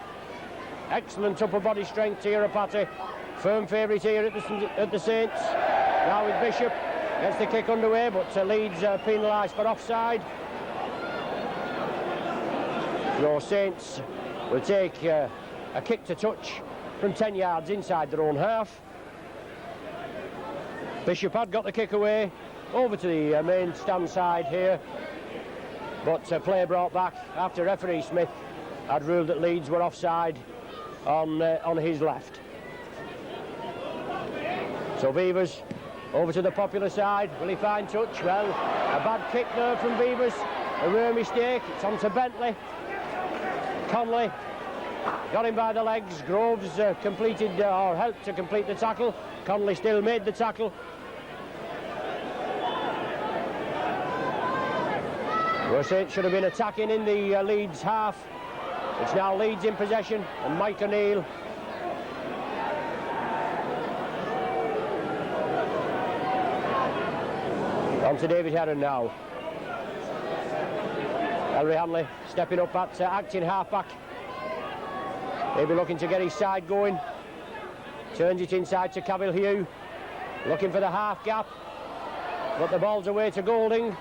Excellent upper body strength to Rapati. Firm favourite here at the Saints. Now with Bishop. Gets the kick underway, but Leeds penalised for offside. Your Saints will take a kick to touch from 10 yards inside their own half. Bishop had got the kick away over to the main stand side here, but play brought back after referee Smith had ruled that Leeds were offside on his left. So Beavers over to the popular side. Will he find touch? Well, a bad kick there from Beavers. A rare mistake. It's on to Bentley. Conley got him by the legs. Groves completed or helped to complete the tackle. Conley still made the tackle. Saints should have been attacking in the Leeds half. It's now Leeds in possession, and Mike O'Neill. On to David Heron now. Ellery Hanley stepping up at acting half-back. He'll be looking to get his side going. Turns it inside to Cavill Hugh. Looking for the half gap. But the ball's away to Golding.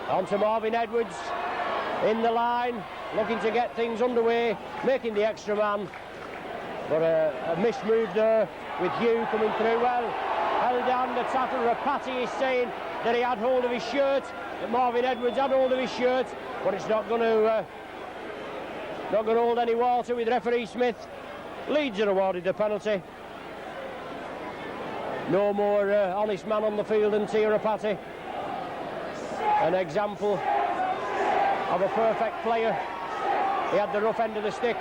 On to Marvin Edwards. In the line. Looking to get things underway. Making the extra man. But a missed move there with Hugh coming through well. Held down the tackle. Rapati is saying that he had hold of his shirt. That Marvin Edwards had hold of his shirt. But it's not going to hold any water with referee Smith. Leeds are awarded the penalty. No more honest man on the field than Tia Rapati. An example of a perfect player. He had the rough end of the stick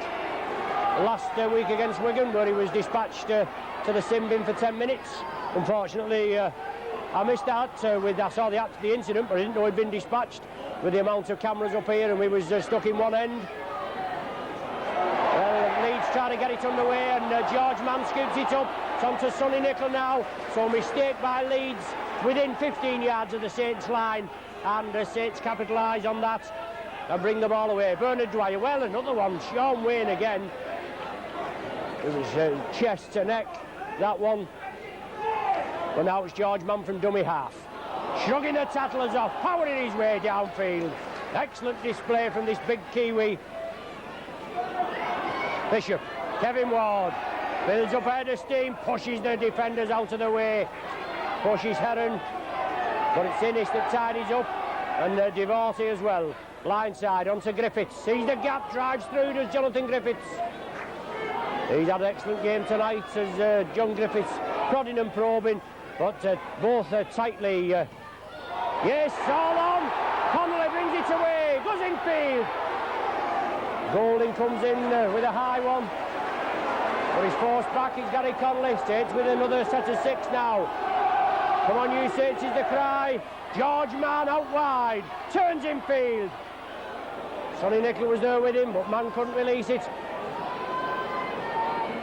last week against Wigan, where he was dispatched to the sin bin for 10 minutes. Unfortunately, I missed that. I saw the incident, but I didn't know he'd been dispatched with the amount of cameras up here, and we was stuck in one end. Leeds trying to get it underway, and George Mann scoops it up. It's on to Sonny Nicol now. So mistake by Leeds within 15 yards of the Saints line, and the Saints capitalise on that and bring the ball away. Bernard Dwyer, well, another one. Sean Wayne again. It was chest to neck, that one. But now it's George Mann from dummy half. Shrugging the tattlers off, powering his way downfield. Excellent display from this big Kiwi. Bishop, Kevin Ward, builds up ahead of steam, pushes the defenders out of the way. Pushes Heron, but it's Innes that tidies up, and Divorti as well. Blindside onto Griffiths. Sees the gap, drives through, does Jonathan Griffiths. He's had an excellent game tonight as John Griffiths prodding and probing, but both tightly. Yes, all on. Connolly brings it away, goes in field. Golding comes in with a high one, but he's forced back. It's Gary Connolly. Saints with another set of 6 now. Come on, you Saints is the cry. George Mann out wide, turns in field. Sonny Nicol was there with him, but Mann couldn't release it.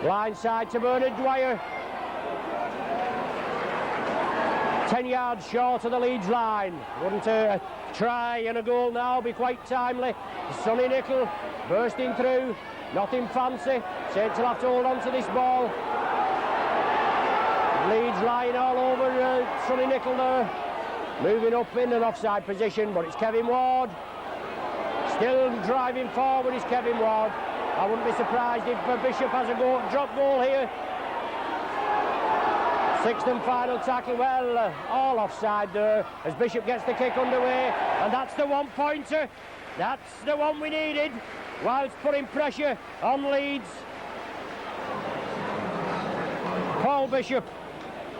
Blindside to Bernard Dwyer. 10 yards short of the Leeds line. Wouldn't a try and a goal now be quite timely? Sonny Nicol bursting through. Nothing fancy. Saints will have to hold on to this ball. Leeds lying all over Sonny Nicol there. Moving up in an offside position, but it's Kevin Ward. Still driving forward is Kevin Ward. I wouldn't be surprised if Bishop has a drop goal here. Sixth and final tackle, well, all offside there as Bishop gets the kick underway, and that's the one-pointer. That's the one we needed, whilst putting pressure on Leeds. Paul Bishop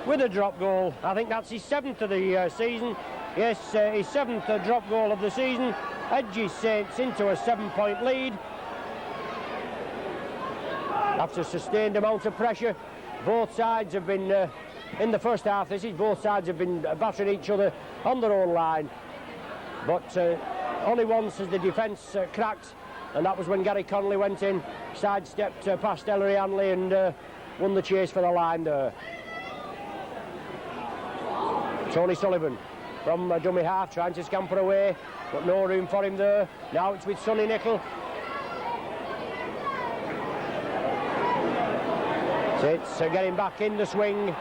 with a drop goal. I think that's his 7th of the season. Yes, his 7th drop goal of the season. edges Saints into a 7-point lead. After a sustained amount of pressure, both sides have been, in the first half, both sides have been battering each other on their own line. But only once has the defence cracked, and that was when Gary Connolly went in, sidestepped past Ellery Hanley and won the chase for the line there. Tony Sullivan from dummy half, trying to scamper away, but no room for him there. Now it's with Sonny Nicol. It's getting back in the swing.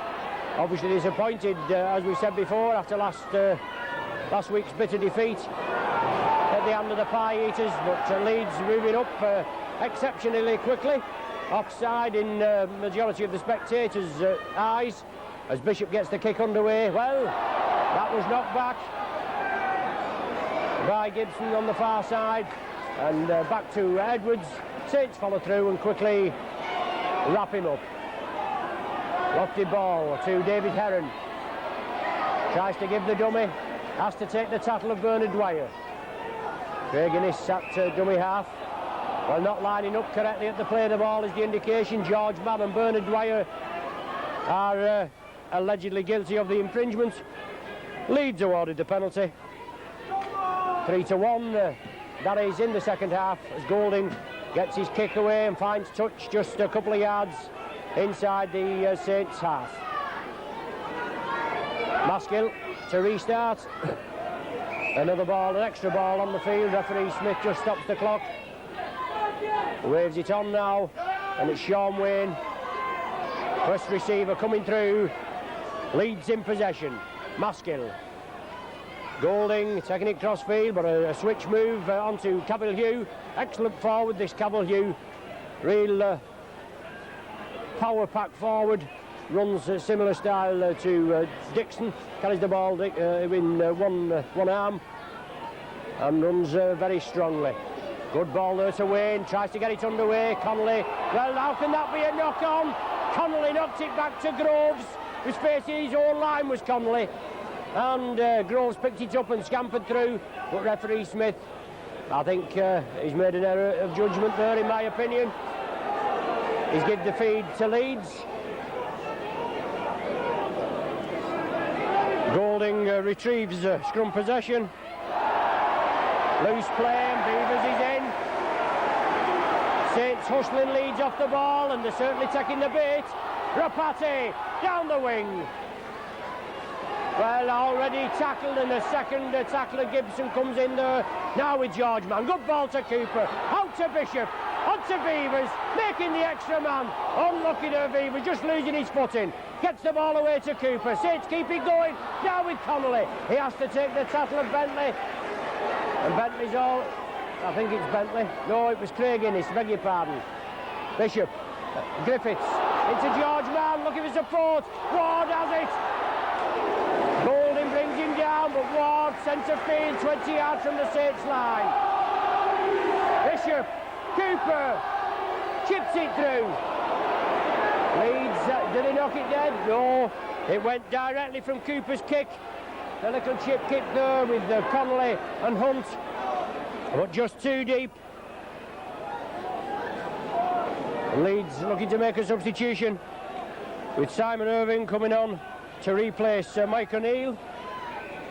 Obviously disappointed, as we said before, after last week's bitter defeat at the hand of the Pie Eaters, but Leeds moving up exceptionally quickly. Offside in majority of the spectators' eyes as Bishop gets the kick underway. Well, that was knocked back by Gibson on the far side, and back to Edwards. Saints follow through and quickly wrap him up. Lofty ball to David Heron. Tries to give the dummy, has to take the tackle of Bernard Dwyer. Craig Innes at dummy half. Well, not lining up correctly at the play of the ball is the indication. George Mann and Bernard Dwyer are allegedly guilty of the infringement. Leeds awarded the penalty. 3-1. That is in the second half as Golding gets his kick away and finds touch just a couple of yards inside the Saints half. Maskill to restart. Another ball, an extra ball on the field. Referee Smith just stops the clock. Waves it on now, and it's Sean Wayne. First receiver coming through. Leeds in possession. Maskill. Golding taking it cross field, but a switch move onto Cavill-Hugh. Excellent forward, this Cavill-Hugh. Real power pack forward. Runs a similar style to Dixon. Carries the ball in one arm and runs very strongly. Good ball there to Wayne. Tries to get it underway. Connolly. Well, how can that be a knock on? Connolly knocked it back to Groves, who's facing his own line was Connolly. And Groves picked it up and scampered through. But referee Smith, I think he's made an error of judgment there, in my opinion. He's given the feed to Leeds. Golding retrieves scrum possession. Loose play and Beavers is in. Saints hustling Leeds off the ball, and they're certainly taking the bait. Rapati down the wing. Well, already tackled, and the second tackler Gibson comes in there. Now with George Mann. Good ball to Cooper. Out to Bishop. On to Beavers. Making the extra man. Unlucky there, Beavers. Just losing his footing. Gets the ball away to Cooper. Saints keep it going. Now with Connolly. He has to take the tackle of Bentley. And Bentley's all... I think it's Bentley. No, it was Craig Innes. Beg your pardon. Bishop. Griffiths. Into George Mann. Looking for support. Ward has it. Golding brings him down, but Ward, centre field, 20 yards from the Saints line. Bishop, Cooper, chips it through. Leeds, did he knock it dead? No, it went directly from Cooper's kick. The little chip kick there with Connolly and Hunt, but just too deep. Leeds looking to make a substitution with Simon Irving coming on to replace Mike O'Neill.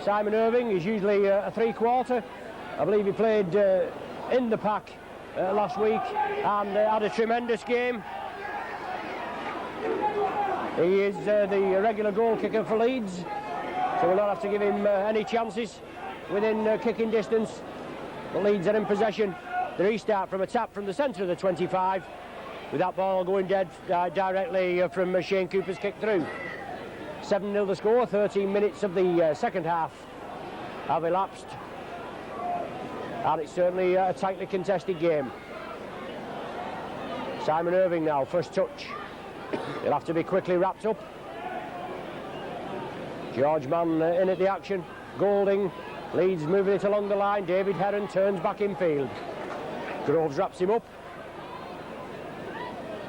Simon Irving is usually a three-quarter. I believe he played in the pack last week and had a tremendous game. He is the regular goal kicker for Leeds, so we'll not have to give him any chances within kicking distance. But Leeds are in possession. The restart from a tap from the centre of the 25, with that ball going dead directly from Shane Cooper's kick through. 7-0 the score, 13 minutes of the second half have elapsed, and it's certainly a tightly contested game. Simon Irving now, first touch. He'll have to be quickly wrapped up. George Mann in at the action. Golding, Leeds moving it along the line. David Heron turns back in field. Groves wraps him up.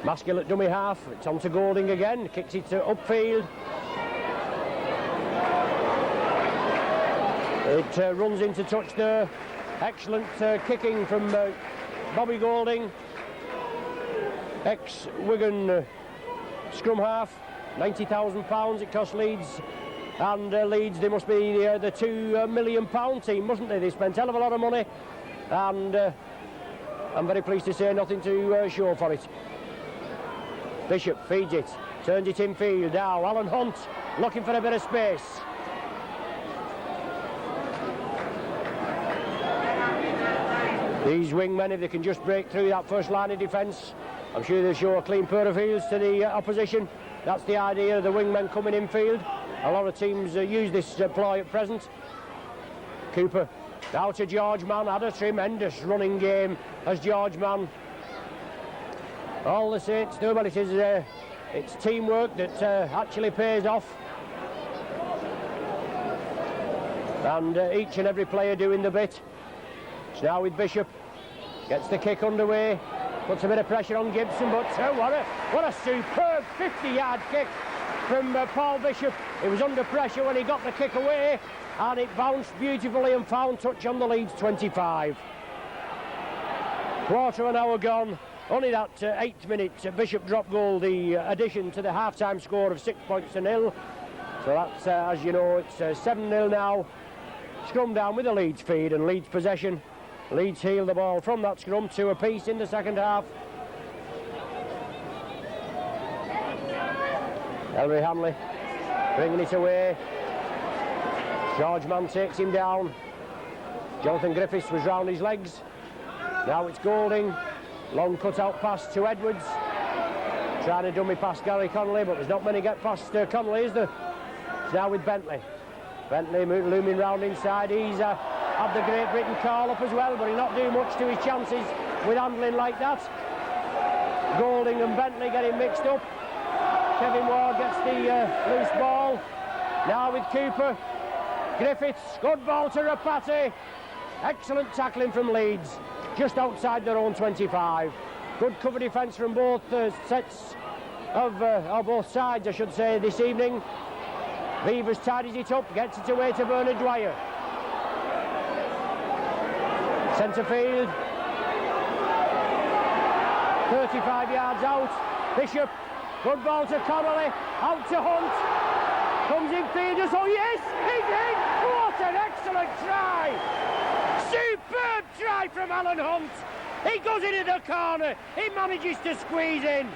Maskill at dummy half. It's on to Golding again, kicks it to upfield. It runs into touch there Excellent kicking from Bobby Golding, ex-Wigan scrum half. £90,000 it cost Leeds, and Leeds, they must be the £2 million team, mustn't they? They spent a hell of a lot of money, and I'm very pleased to say nothing to show for it. Bishop feeds it, turns it in field. Now Alan Hunt looking for a bit of space. These wingmen, if they can just break through that first line of defence, I'm sure they'll show a clean pair of heels to the opposition. That's the idea of the wingmen coming in field. A lot of teams use this ploy at present. Cooper now to George Mann. Had a tremendous running game as George Mann. All the Saints do, but it's teamwork that actually pays off. And each and every player doing the bit. It's now with Bishop. Gets the kick underway. Puts a bit of pressure on Gibson, but what a superb 50-yard kick from Paul Bishop. He was under pressure when he got the kick away, and it bounced beautifully and found touch on the Leeds 25. Quarter of an hour gone. Only that 8th minute Bishop drop goal, the addition to the half-time score of 6-0. So that's, as you know, it's 7-0 now. Scrum down with a Leeds feed and Leeds possession. Leeds heel the ball from that scrum, 2 apiece in the second half. Ellery Hanley bringing it away. George Mann takes him down. Jonathan Griffiths was round his legs. Now it's Golding. Long cut-out pass to Edwards. Trying to dummy past Gary Connolly, but there's not many get past Connolly, is there? It's now with Bentley. Bentley looming round inside. He's had the Great Britain call-up as well, but he'll not do much to his chances with handling like that. Golding and Bentley getting mixed up. Kevin Ward gets the loose ball. Now with Cooper. Griffiths, good ball to Rapati. Excellent tackling from Leeds, just outside their own 25. Good cover defence from both sets of, or both sides, I should say, this evening. Beavers tidies it up, gets it away to Bernard Dwyer. Centre field. 35 yards out. Bishop, good ball to Connolly, out to Hunt. Comes in field, oh yes, he's in! What an excellent try! Superb try from Alan Hunt. He goes into the corner, he manages to squeeze in.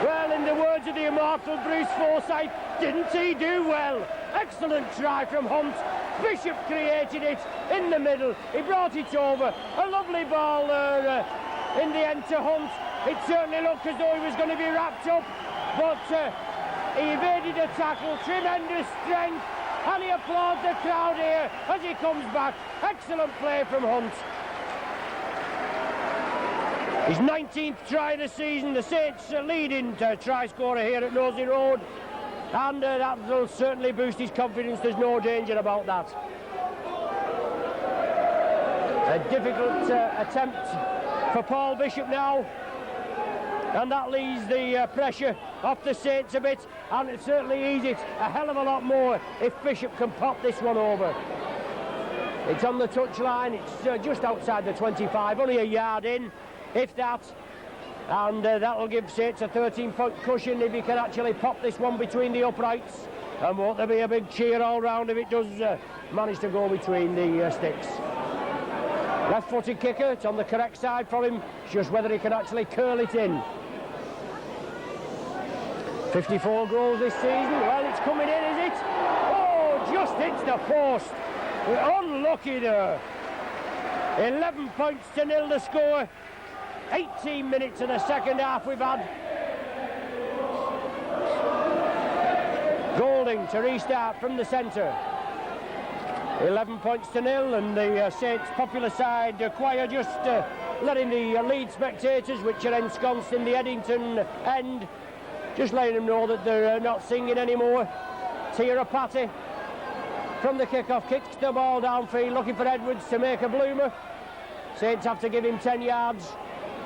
Well, in the words of the immortal Bruce Forsyth, didn't he do well? Excellent try from Hunt. Bishop created it in the middle. He brought it over. A lovely ball there in the end to Hunt. It certainly looked as though he was going to be wrapped up, but he evaded a tackle. Tremendous strength, and he applauds the crowd here as he comes back. Excellent play from Hunt. His 19th try of the season. The Saints leading try scorer here at Nosey Road. And that will certainly boost his confidence. There's no danger about that. A difficult attempt for Paul Bishop now. And that leaves the pressure off the Saints a bit. And it certainly eases it a hell of a lot more if Bishop can pop this one over. It's on the touchline. It's just outside the 25. Only a yard in, if that. And that'll give Saints a 13-point cushion if he can actually pop this one between the uprights. And won't there be a big cheer all round if it does manage to go between the sticks. Left-footed kicker, it's on the correct side for him. It's just whether he can actually curl it in. 54 goals this season. Well, it's coming in, is it? Oh, just hits the post. Unlucky there. 11 points to nil the score. 18 minutes of the second half we've had. Golding to restart from the centre. 11 points to nil, and the Saints popular side choir just letting the Leeds spectators, which are ensconced in the Eddington end, just letting them know that they're not singing anymore. Tia Rapati from the kick-off kicks the ball downfield, looking for Edwards to make a bloomer. Saints have to give him 10 yards.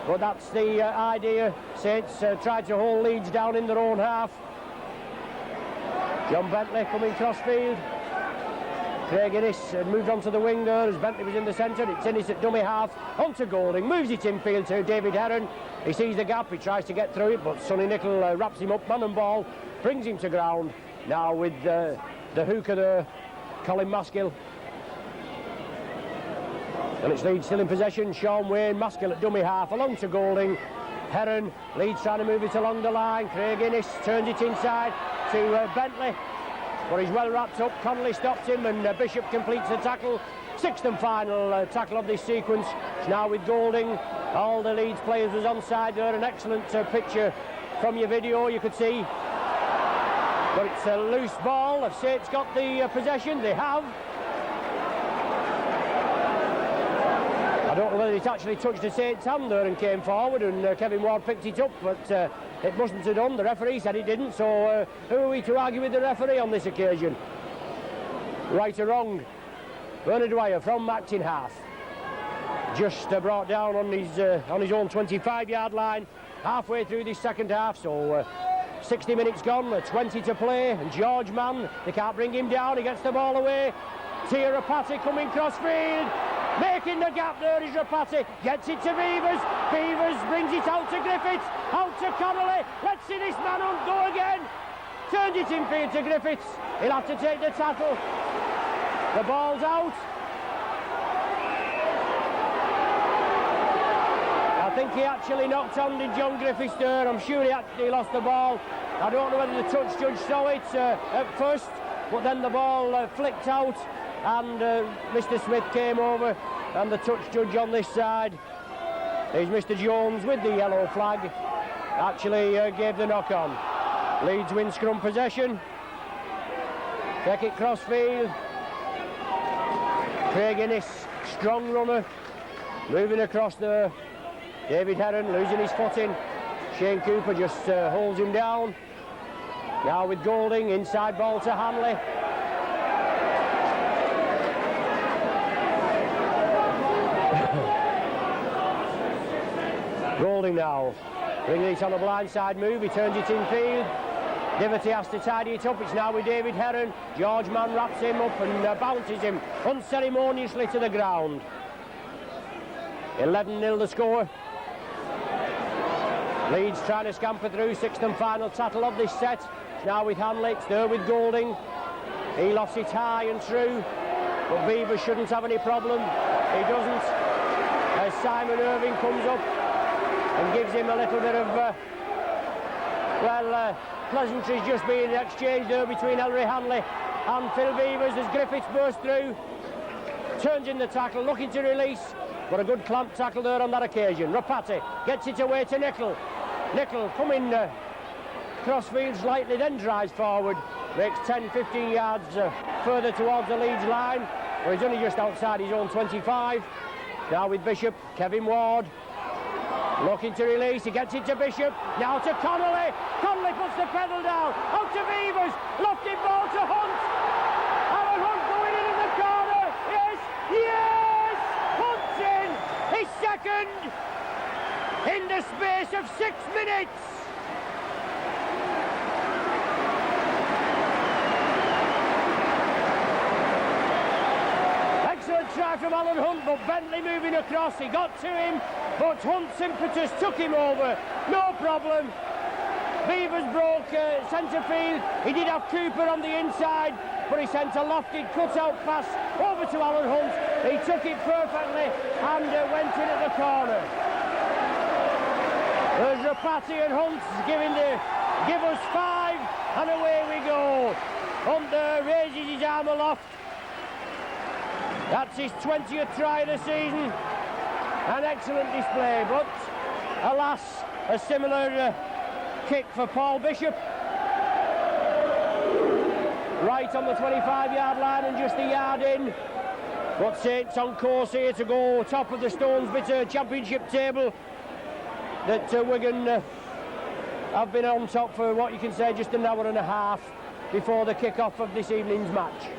but that's the idea. Saints tried to hold Leeds down in their own half. John Bentley coming crossfield. Craig Innes moved on to the wing there as Bentley was in the centre. It's Innes at dummy half, on to Golding, moves it infield to David Heron. He sees the gap, he tries to get through it, but Sonny Nicol wraps him up, man and ball, brings him to ground. Now with the hooker there, Colin Maskill. And it's Leeds still in possession. Sean Wayne, Maskill at dummy half, along to Golding. Heron, Leeds trying to move it along the line. Craig Innes turns it inside to Bentley. But he's well wrapped up. Connolly stops him and Bishop completes the tackle. Sixth and final tackle of this sequence. It's now with Golding. All the Leeds players was onside there. An excellent picture from your video, you could see. But it's a loose ball. Have Saints got the possession? They have. I don't know whether it actually touched the Saints' hand there and came forward, and Kevin Ward picked it up, but it mustn't have done. The referee said it didn't, so who are we to argue with the referee on this occasion? Right or wrong? Bernard Dwyer from Acton half. Just brought down on his own 25-yard line, halfway through this second half, so 60 minutes gone, 20 to play, and George Mann, they can't bring him down, he gets the ball away. Tia Rapati coming crossfield. Making the gap there is Rapati, gets it to Beavers. Beavers brings it out to Griffiths, out to Connolly. Let's see this man on go again. Turns it infield to Griffiths. He'll have to take the tackle. The ball's out. I think he actually knocked on to John Griffiths there. I'm sure he actually lost the ball. I don't know whether the touch judge saw it at first, but then the ball flicked out. And Mr. Smith came over, and the touch judge on this side is Mr. Jones with the yellow flag. Actually gave the knock on. Leeds win scrum possession. Take it crossfield. Craig Innes, strong runner, moving across there. David Heron losing his footing. Shane Cooper just holds him down. Now with Golding, inside ball to Hanley. Golding now, bringing it on a blindside move, he turns it infield. Diverty has to tidy it up, it's now with David Heron. George Mann wraps him up and bounces him unceremoniously to the ground. 11-0 the score. Leeds trying to scamper through, sixth and final tackle of this set. It's now with Hanley, it's there with Golding. He lofts it high and true, but Beavers shouldn't have any problem. He doesn't, as Simon Irving comes up and gives him a little bit of, pleasantries just being exchanged there between Ellery Hanley and Phil Beavers as Griffiths bursts through, turns in the tackle, looking to release, but a good clamp tackle there on that occasion. Rapati gets it away to Nicol. Nicol coming crossfield slightly, then drives forward, makes 10-15 yards further towards the Leeds line, where he's only just outside his own 25. Now with Bishop, Kevin Ward. Looking to release, he gets it to Bishop, now to Connolly. Connolly puts the pedal down, out to Beavers, lofted ball to Hunt. Alan Hunt going in the corner, yes, Hunt's in, his second, in the space of 6 minutes. Excellent try from Alan Hunt, but Bentley moving across, he got to him, but Hunt's impetus took him over, no problem. Beavers broke centre field, he did have Cooper on the inside, but he sent a lofted cut-out pass over to Alan Hunt. He took it perfectly and went in at the corner. There's Rapati and Hunt give us 5, and away we go. Hunt raises his arm aloft. That's his 20th try of the season. An excellent display, but alas, a similar kick for Paul Bishop. Right on the 25-yard line and just a yard in. But Saints on course here to go top of the Stones Bitter Championship table. That Wigan have been on top for what you can say just an hour and a half before the kick-off of this evening's match.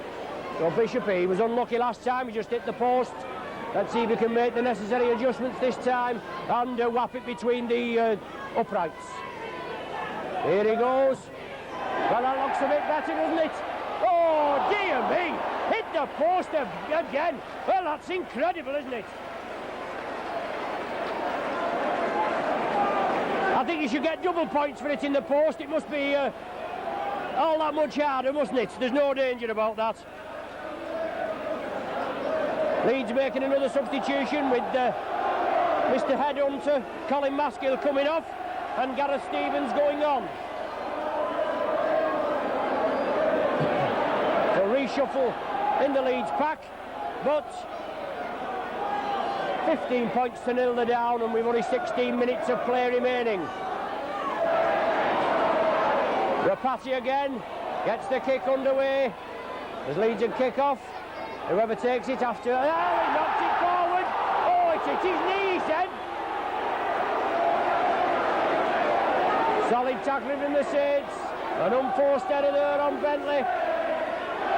So Bishop, he was unlucky last time, he just hit the post. Let's see if we can make the necessary adjustments this time and whap it between the uprights. Here he goes. Well, that looks a bit better, doesn't it? Oh, dear me! Hit the post again. Well, that's incredible, isn't it? I think you should get double points for it in the post. It must be all that much harder, mustn't it? There's no danger about that. Leeds making another substitution with Mr. Headhunter, Colin Maskill coming off, and Gareth Stevens going on. A reshuffle in the Leeds pack, but 15 points to 0 they're down, and we've only 16 minutes of play remaining. Rapati again gets the kick underway. There's Leeds and kick off. Whoever takes it after... Oh, he knocks it forward. Oh, it hit his knee, he said. Solid tackling from the Saints. An unforced error there on Bentley.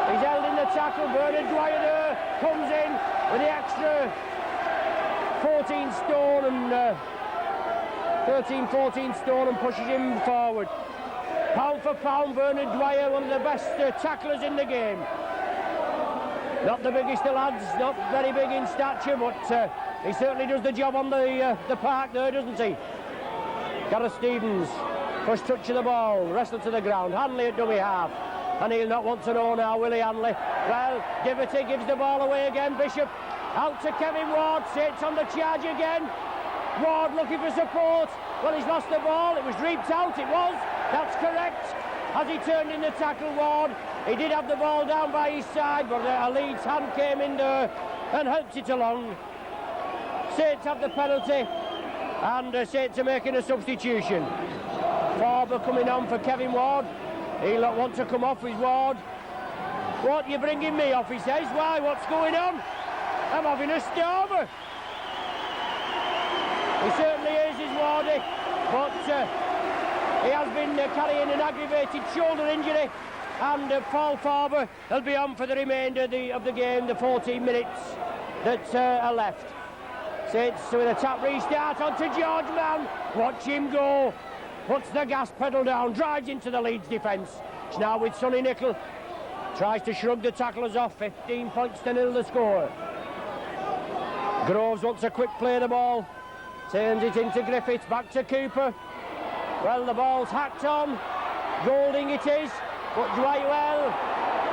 He's held in the tackle. Bernard Dwyer there comes in with the extra 14 stone and 13-14 stone and pushes him forward. Pound for pound, Bernard Dwyer, one of the best tacklers in the game. Not the biggest of lads, not very big in stature, but he certainly does the job on the park there, doesn't he? Gareth Stevens, first touch of the ball, wrestled to the ground. Hanley at dummy half, and he'll not want to know now, will he, Hanley? Well, Diverty gives the ball away again. Bishop out to Kevin Ward, sits on the charge again. Ward looking for support. Well, he's lost the ball. It was reaped out, it was. That's correct. As he turned in the tackle, Ward, he did have the ball down by his side, but a Leeds hand came in there and helped it along. Saints have the penalty, and Saints are making a substitution. Farber coming on for Kevin Ward. He'll not want to come off with Ward. What, you bringing me off, he says. Why, what's going on? I'm having a stormer. He certainly is Wardy, but he has been carrying an aggravated shoulder injury, and Paul Farber will be on for the remainder of the game, the 14 minutes that are left. Saints with a tap restart onto George Mann. Watch him go. Puts the gas pedal down, drives into the Leeds defence. It's now with Sonny Nicol. Tries to shrug the tacklers off. 15 points to 0 the score. Groves wants a quick play of the ball. Turns it into Griffiths, back to Cooper. Well, the ball's hacked on. Golding it is, but Dwight,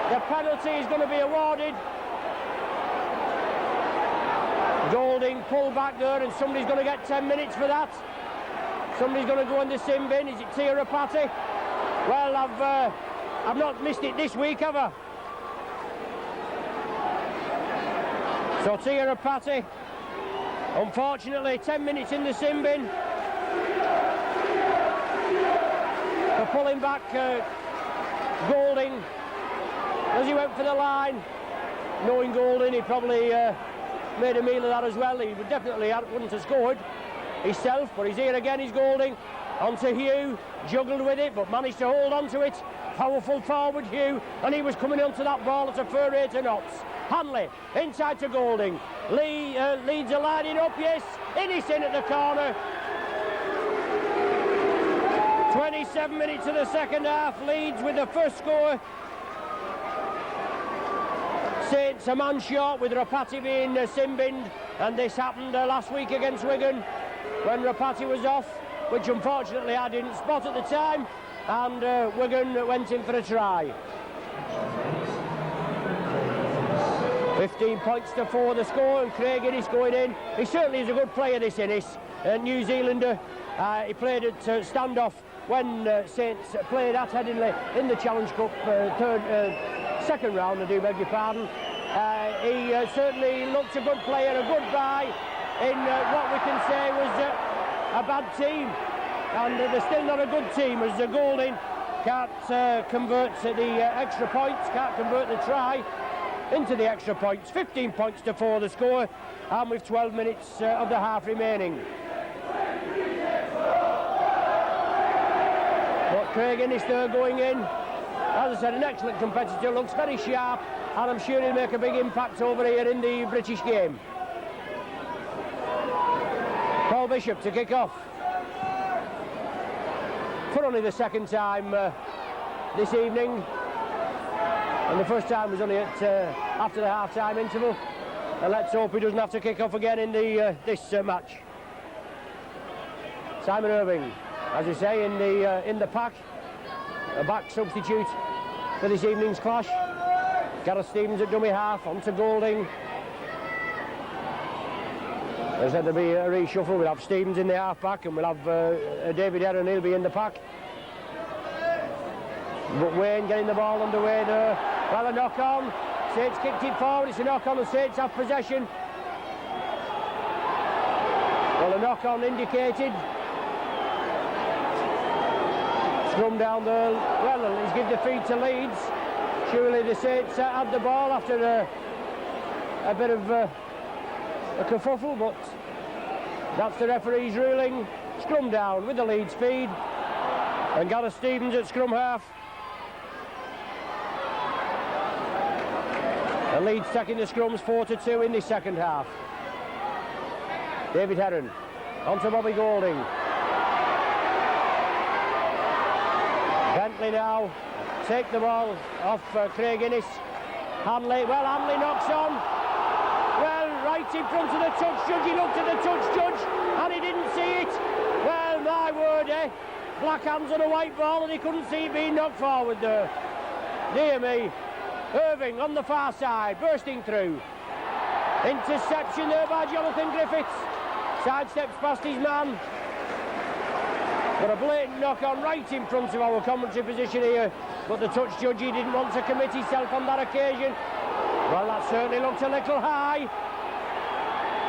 the penalty is going to be awarded. Golding pulled back there, and somebody's going to get 10 minutes for that. Somebody's going to go in the sin bin. Is it Tia Rapati? Well, I've not missed it this week, have I? So Tia Rapati, unfortunately, 10 minutes in the sin bin. For pulling back Golding as he went for the line. Knowing Golding, he probably made a meal of that as well. He would definitely wouldn't have scored himself, but he's here again. He's Golding onto Hugh, juggled with it but managed to hold on to it. Powerful forward Hugh, and he was coming onto that ball at a fair rate of knots. Hanley inside to Golding. Leeds are lining up, yes, Innis in at the corner. 27 minutes of the second half, Leeds with the first score. Saints a man short with Rapati being sin-binned, and this happened last week against Wigan when Rapati was off, which unfortunately I didn't spot at the time, and Wigan went in for a try. 15 points to 4 the score, and Craig Innis going in. He certainly is a good player, this Innis, a New Zealander. He played at standoff when Saints played at Headingley in the Challenge Cup second round, I do beg your pardon. He certainly looks a good player, a good buy in what we can say was a bad team, and they're still not a good team as Golding can't convert the extra points, can't convert the try into the extra points. 15 points to 4 the score, and with 12 minutes of the half remaining. But Craig Innis there going in. As I said, an excellent competitor, looks very sharp, and I'm sure he'll make a big impact over here in the British game. Paul Bishop to kick off. For only the second time this evening. And the first time was only at after the half-time interval. And let's hope he doesn't have to kick off again in this match. Simon Irving, as you say, in the pack. A back substitute for this evening's clash. Gareth Stevens at dummy half, on to Golding. As I said, there'll be a reshuffle. We'll have Stevens in the half-back and we'll have David Heron, he'll be in the pack. But Wayne getting the ball underway there. Well, a knock-on. Saints kicked it forward. It's a knock-on. The Saints have possession. Well, a knock-on indicated. Scrum down there. Well, he's given the feed to Leeds. Surely the Saints had the ball after a bit of a kerfuffle, but that's the referee's ruling. Scrum down with the Leeds feed. And Gareth Stevens at scrum half. And Leeds taking the scrums 4-2 in this second half. David Heron on to Bobby Golding. Bentley now take the ball off Craig Innes. Hanley, well, Hanley knocks on. Well, right in front of the touch judge. He looked at the touch judge and he didn't see it. Well, my word, eh? Black hands on a white ball and he couldn't see it being knocked forward there. Dear me. Irving on the far side, bursting through. Interception there by Jonathan Griffiths. Sidesteps past his man. Got a blatant knock-on right in front of our commentary position here. But the touch judge, he didn't want to commit himself on that occasion. Well, that certainly looked a little high.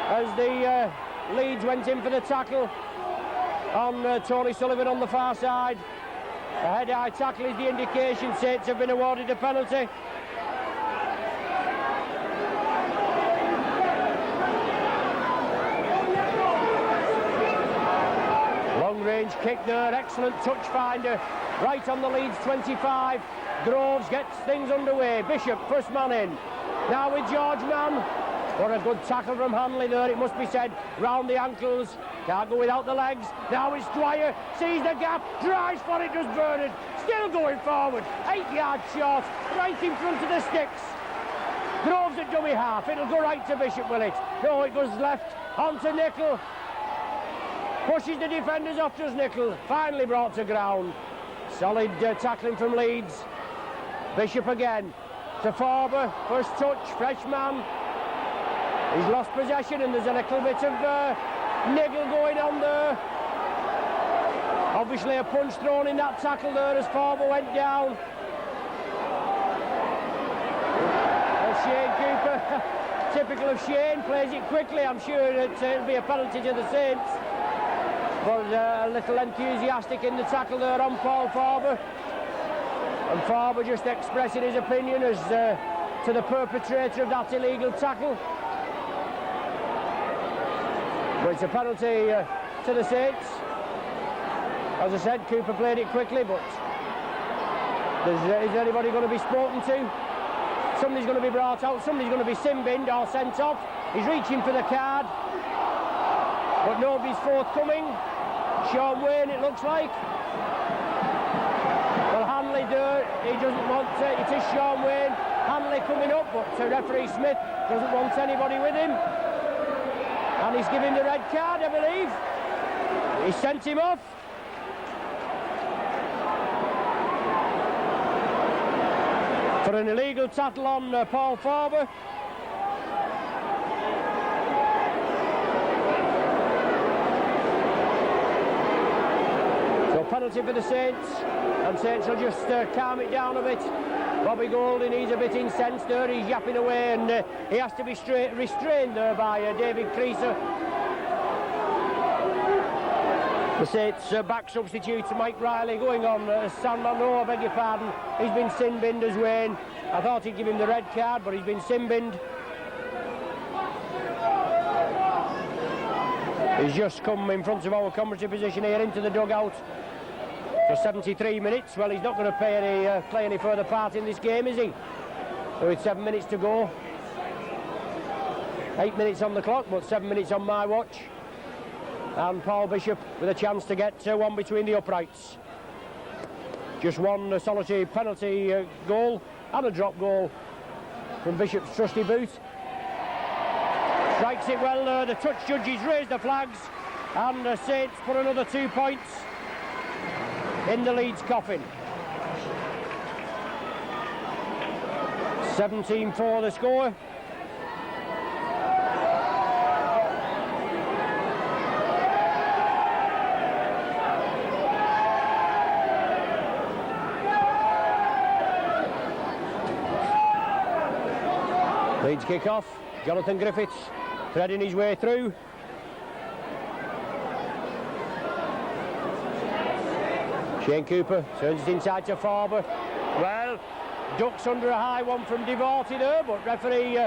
As the Leeds went in for the tackle on Tony Sullivan on the far side. A head-high tackle is the indication. Saints have been awarded a penalty. Long-range kick there, excellent touch finder, right on the Leeds 25. Groves gets things underway. Bishop, first man in. Now with George Mann. What a good tackle from Hanley there, it must be said. Round the ankles, can't go without the legs. Now it's Dwyer, sees the gap, drives for it, does Bernard. Still going forward, 8 yards short, right in front of the sticks. Groves at dummy half, it'll go right to Bishop, will it? No, it goes left, on to Nicol. Pushes the defenders off, does Nicol. Finally brought to ground. Solid tackling from Leeds. Bishop again, to Farber, first touch, fresh man. He's lost possession and there's a little bit of niggle going on there. Obviously a punch thrown in that tackle there as Farber went down. Well, Shane Cooper, typical of Shane, plays it quickly. I'm sure it'll be a penalty to the Saints. But a little enthusiastic in the tackle there on Paul Farber. And Farber just expressing his opinion as to the perpetrator of that illegal tackle. But it's a penalty to the Saints. As I said, Cooper played it quickly, but is anybody going to be spoken to? Somebody's going to be brought out, somebody's going to be sin-binned or sent off. He's reaching for the card, but nobody's forthcoming. Sean Wayne, it looks like. Well, Hanley there, he doesn't want to, it is Sean Wayne. Hanley coming up, but referee Smith doesn't want anybody with him. And he's giving the red card, I believe. He sent him off. For an illegal tackle on Paul Farber. So penalty for the Saints, and Saints will just calm it down a bit. Bobby Golding, he's a bit incensed there, he's yapping away, and he has to be restrained there by David Creaser. The Saints back substitute, Mike Riley, going on Sandman. Oh, I beg your pardon, he's been sin-binned as Wayne. I thought he'd give him the red card, but he's been sin-binned. He's just come in front of our commentary position here into the dugout for 73 minutes. Well, he's not going to play any further part in this game, is he? So it's 7 minutes to go. 8 minutes on the clock, but 7 minutes on my watch. and Paul Bishop with a chance to get one between the uprights. Just one solitary penalty goal and a drop goal from Bishop's trusty boot. Strikes it well there. The touch judges raise the flags, and Saints put another 2 points in the Leeds coffin. 17-4 the score. Leeds kick off. Jonathan Griffiths threading his way through. Shane Cooper turns it inside to Farber. Well, ducks under a high one from Devorty there, but referee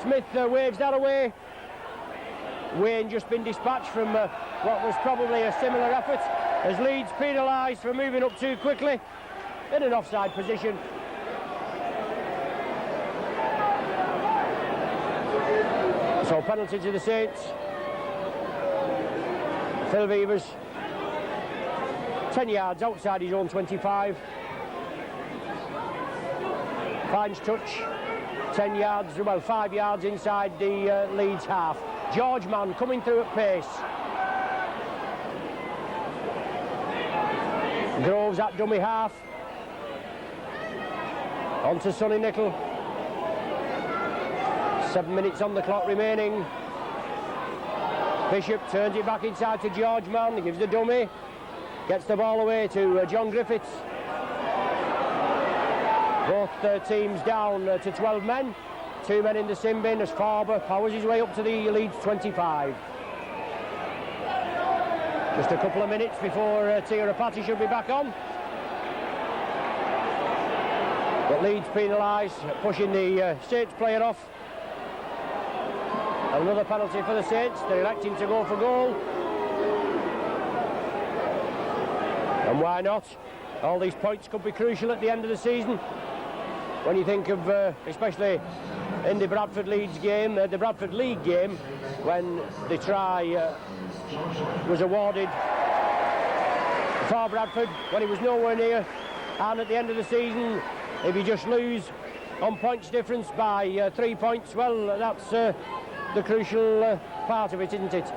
Smith waves that away. Wayne just been dispatched from what was probably a similar effort, as Leeds penalised for moving up too quickly in an offside position. So penalty to the Saints. Phil Beavers 10 yards outside his own 25. Finds touch 10 yards, well 5 yards inside the Leeds half. George Mann coming through at pace. Groves at dummy half. On to Sonny Nicol. 7 minutes on the clock remaining. Bishop turns it back inside to George Mann. He gives the dummy. Gets the ball away to John Griffiths. Both teams down to 12 men. 2 men in the sin bin as Farber powers his way up to the Leeds 25. Just a couple of minutes before Tirapati should be back on. But Leeds penalised, pushing the Saints player off. Another penalty for the Saints. They're electing to go for goal. And why not? All these points could be crucial at the end of the season. When you think of, especially in the Bradford Leeds game, the Bradford League game, when the try was awarded for Bradford, when he was nowhere near, and at the end of the season, if you just lose on points difference by 3 points, well, that's the crucial part of it, isn't it,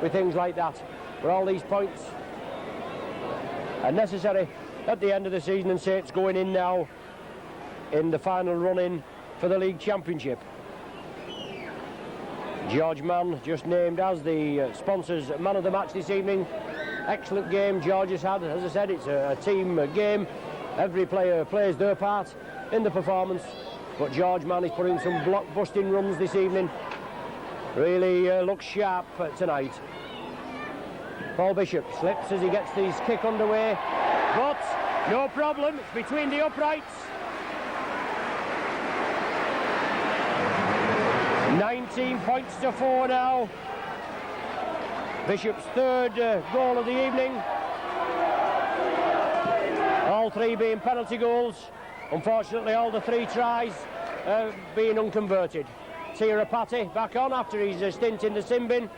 with things like that. But all these points are necessary at the end of the season, and Saints going in now in the final run-in for the League Championship. George Mann just named as the sponsors man of the match this evening. Excellent game George has had. As I said, it's a team game. Every player plays their part in the performance, but George Mann is putting some block-busting runs this evening. Really looks sharp tonight. Paul Bishop slips as he gets his kick underway, but no problem, it's between the uprights. 19 points to 4 now. Bishop's third goal of the evening. All three being penalty goals. Unfortunately, all the 3 tries being unconverted. Tirapati back on after his stint in the sin bin.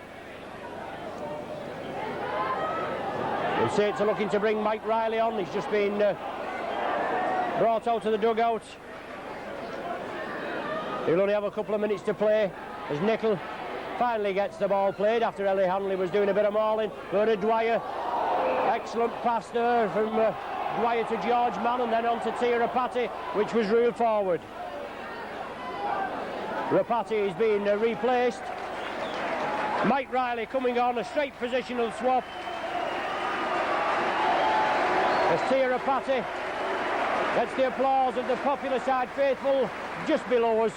The Saints are looking to bring Mike Riley on. He's just been brought out of the dugout. He'll only have a couple of minutes to play as Nicol finally gets the ball played after Ellie Hanley was doing a bit of mauling. Go to Dwyer. Excellent pass there from Dwyer to George Mann, and then on to Tirapati, which was ruled forward. Rapati is being replaced. Mike Riley coming on, a straight positional swap. As Tirapati gets the applause of the popular side faithful just below us,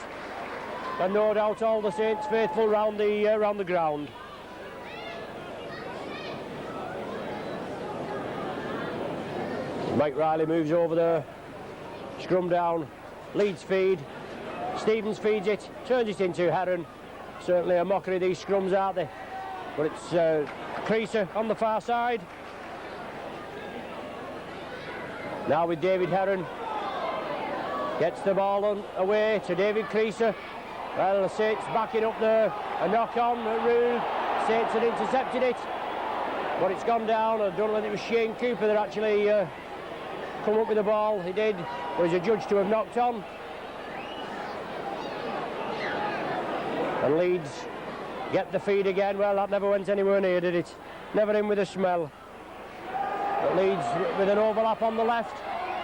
and no doubt all the Saints faithful round the ground. Mike Riley moves over there, scrum down, Leeds feed. Stevens feeds it, turns it into Heron. Certainly a mockery, these scrums, aren't they? But it's Creaser on the far side. Now with David Heron. Gets the ball away to David Creaser. Well, the Saints backing up there. A knock on, ruled. Saints had intercepted it. but it's gone down. I don't know whether it was Shane Cooper that actually come up with the ball. He did, but he's adjudged to have knocked on. And Leeds get the feed again. Well, that never went anywhere near, did it? Never in with a smell. But Leeds with an overlap on the left.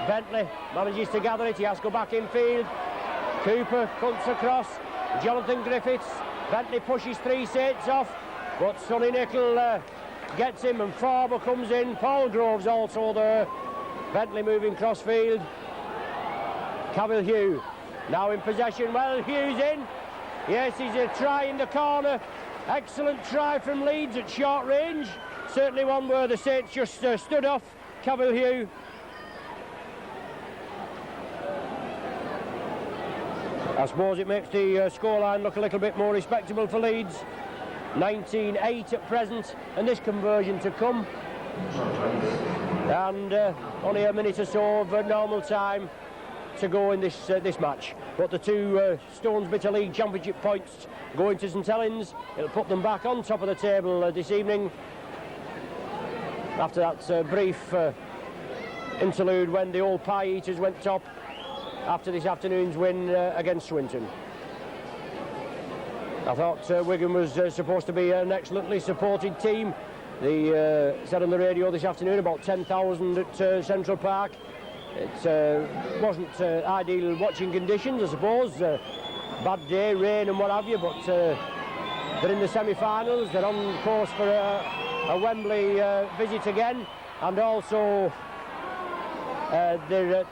Bentley manages to gather it. He has to go back in field. Cooper cuts across. Jonathan Griffiths. Bentley pushes 3 Saints off, but Sonny Nicol gets him, and Farber comes in. Paul Groves also there. Bentley moving cross field. Cavill Hugh now in possession. Well, Hugh's in. Yes, he's a try in the corner. Excellent try from Leeds at short range. Certainly one where the Saints just stood off Cavill Hugh. I suppose it makes the scoreline look a little bit more respectable for Leeds. 19-8 at present, and this conversion to come. And only a minute or so of normal time to go in this match. But the 2 Stones Bitter League Championship points going to St Helens. It'll put them back on top of the table this evening. After that brief interlude when the old Pie Eaters went top after this afternoon's win against Swinton. I thought Wigan was supposed to be an excellently supported team. They said on the radio this afternoon about 10,000 at Central Park. It wasn't ideal watching conditions, I suppose. Bad day, rain and what have you, but they're in the semi-finals. They're on course for a Wembley visit again, and also they're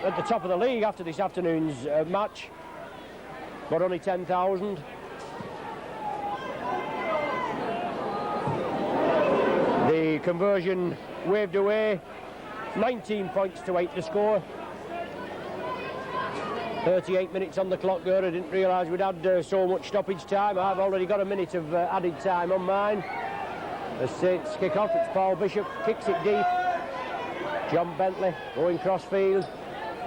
at the top of the league after this afternoon's match, but only 10,000. The conversion waved away. 19 points to 8 to score. 38 minutes on the clock there. I didn't realise we'd had so much stoppage time. I've already got a minute of added time on mine. The Saints kick off. It's Paul Bishop, kicks it deep. John Bentley going cross field.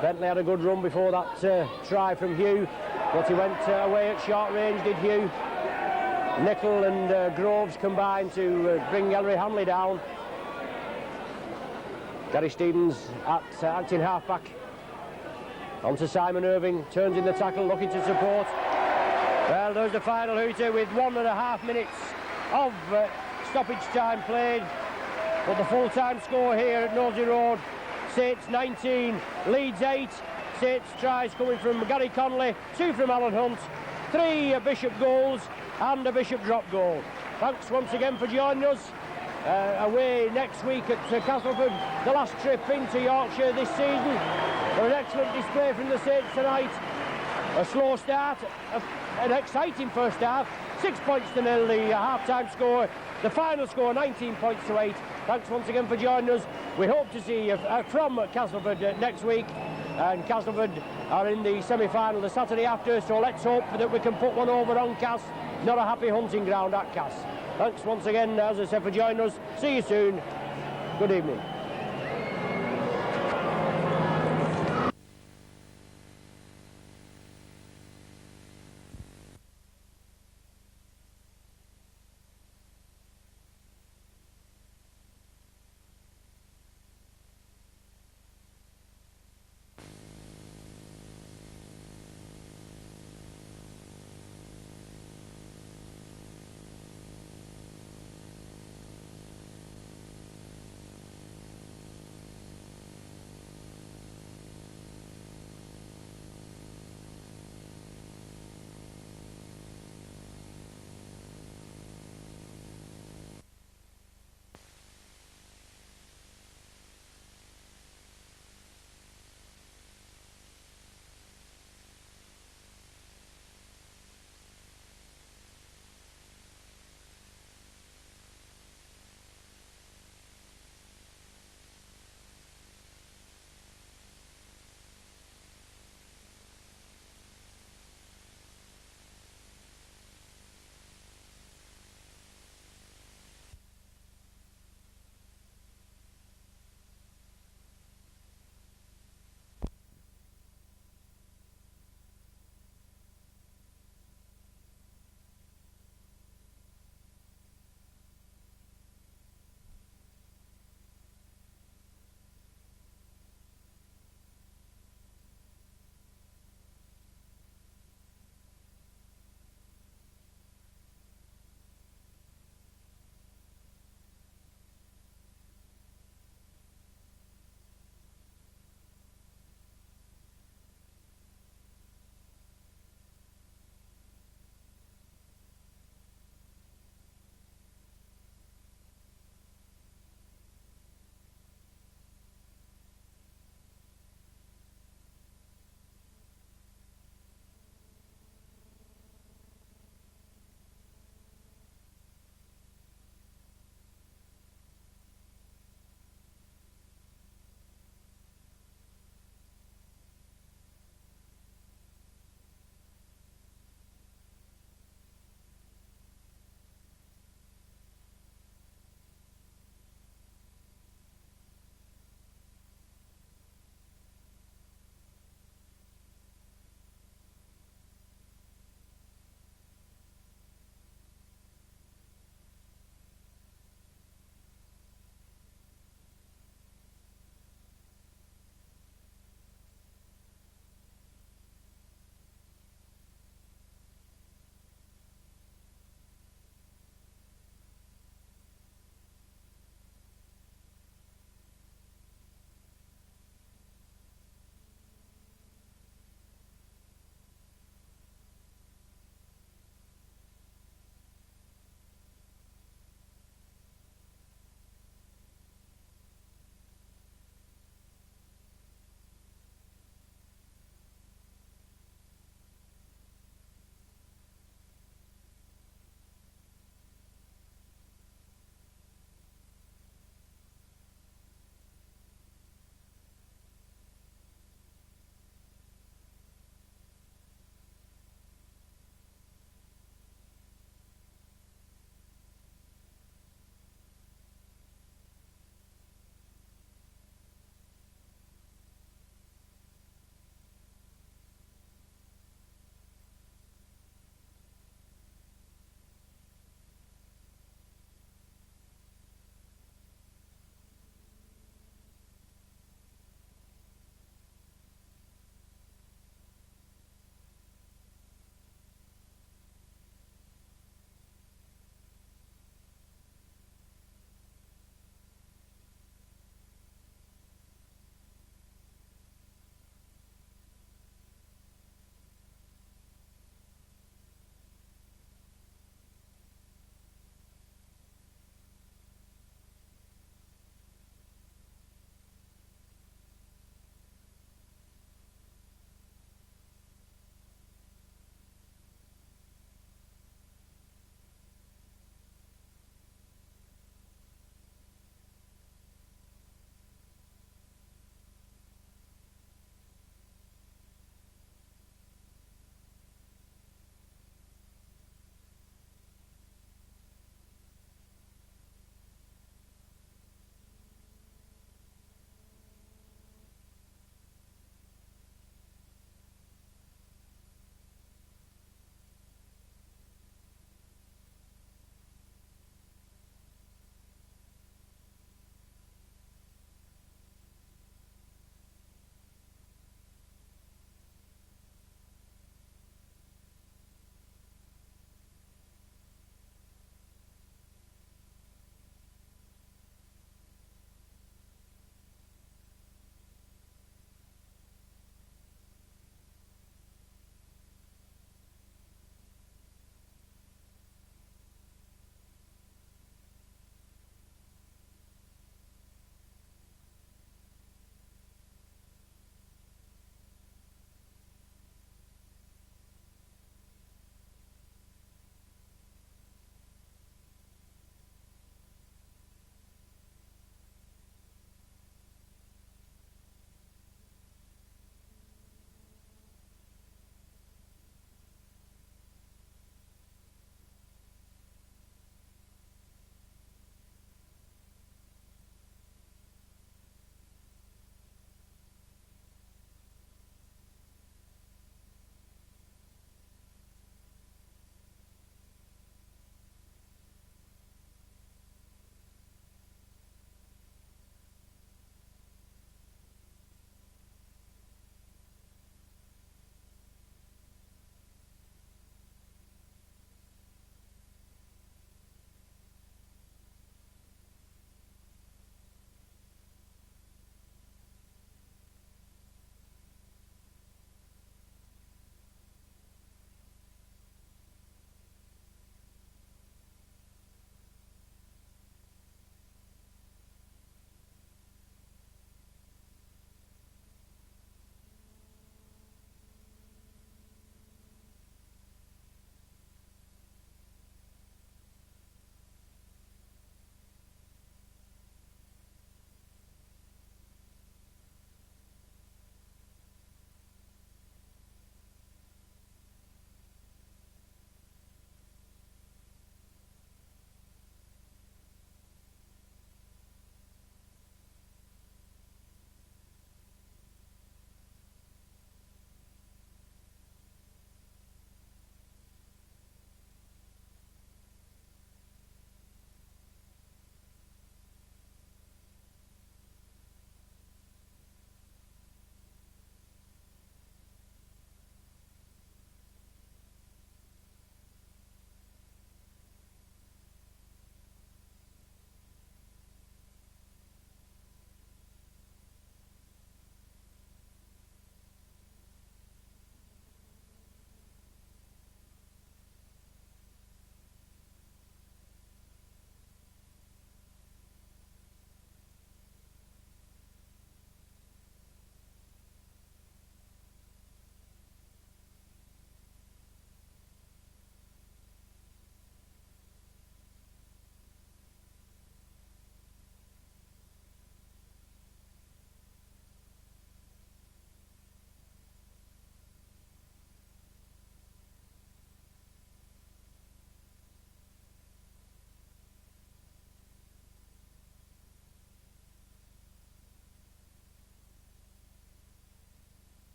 Bentley had a good run before that try from Hugh, but he went away at short range, did Hugh. Nicol and Groves combined to bring Ellery Hanley down. Gary Stevens at acting halfback. On to Simon Irving, turns in the tackle, looking to support. Well, there's the final hooter with 1.5 minutes of stoppage time played. But the full-time score here at Nosey Road, Saints 19, Leeds 8. Saints tries coming from Gary Conley, 2 from Alan Hunt, 3 Bishop goals and a Bishop drop goal. Thanks once again for joining us. Away next week at Castleford, the last trip into Yorkshire this season. But an excellent display from the Saints tonight. A slow start, an exciting first half. 6 points to 0, the half-time score. The final score, 19 points to 8. Thanks once again for joining us. We hope to see you from Castleford next week. And Castleford are in the semi-final the Saturday after, so let's hope that we can put one over on Cass. Not a happy hunting ground at Cass. Thanks once again, as I said, for joining us. See you soon. Good evening.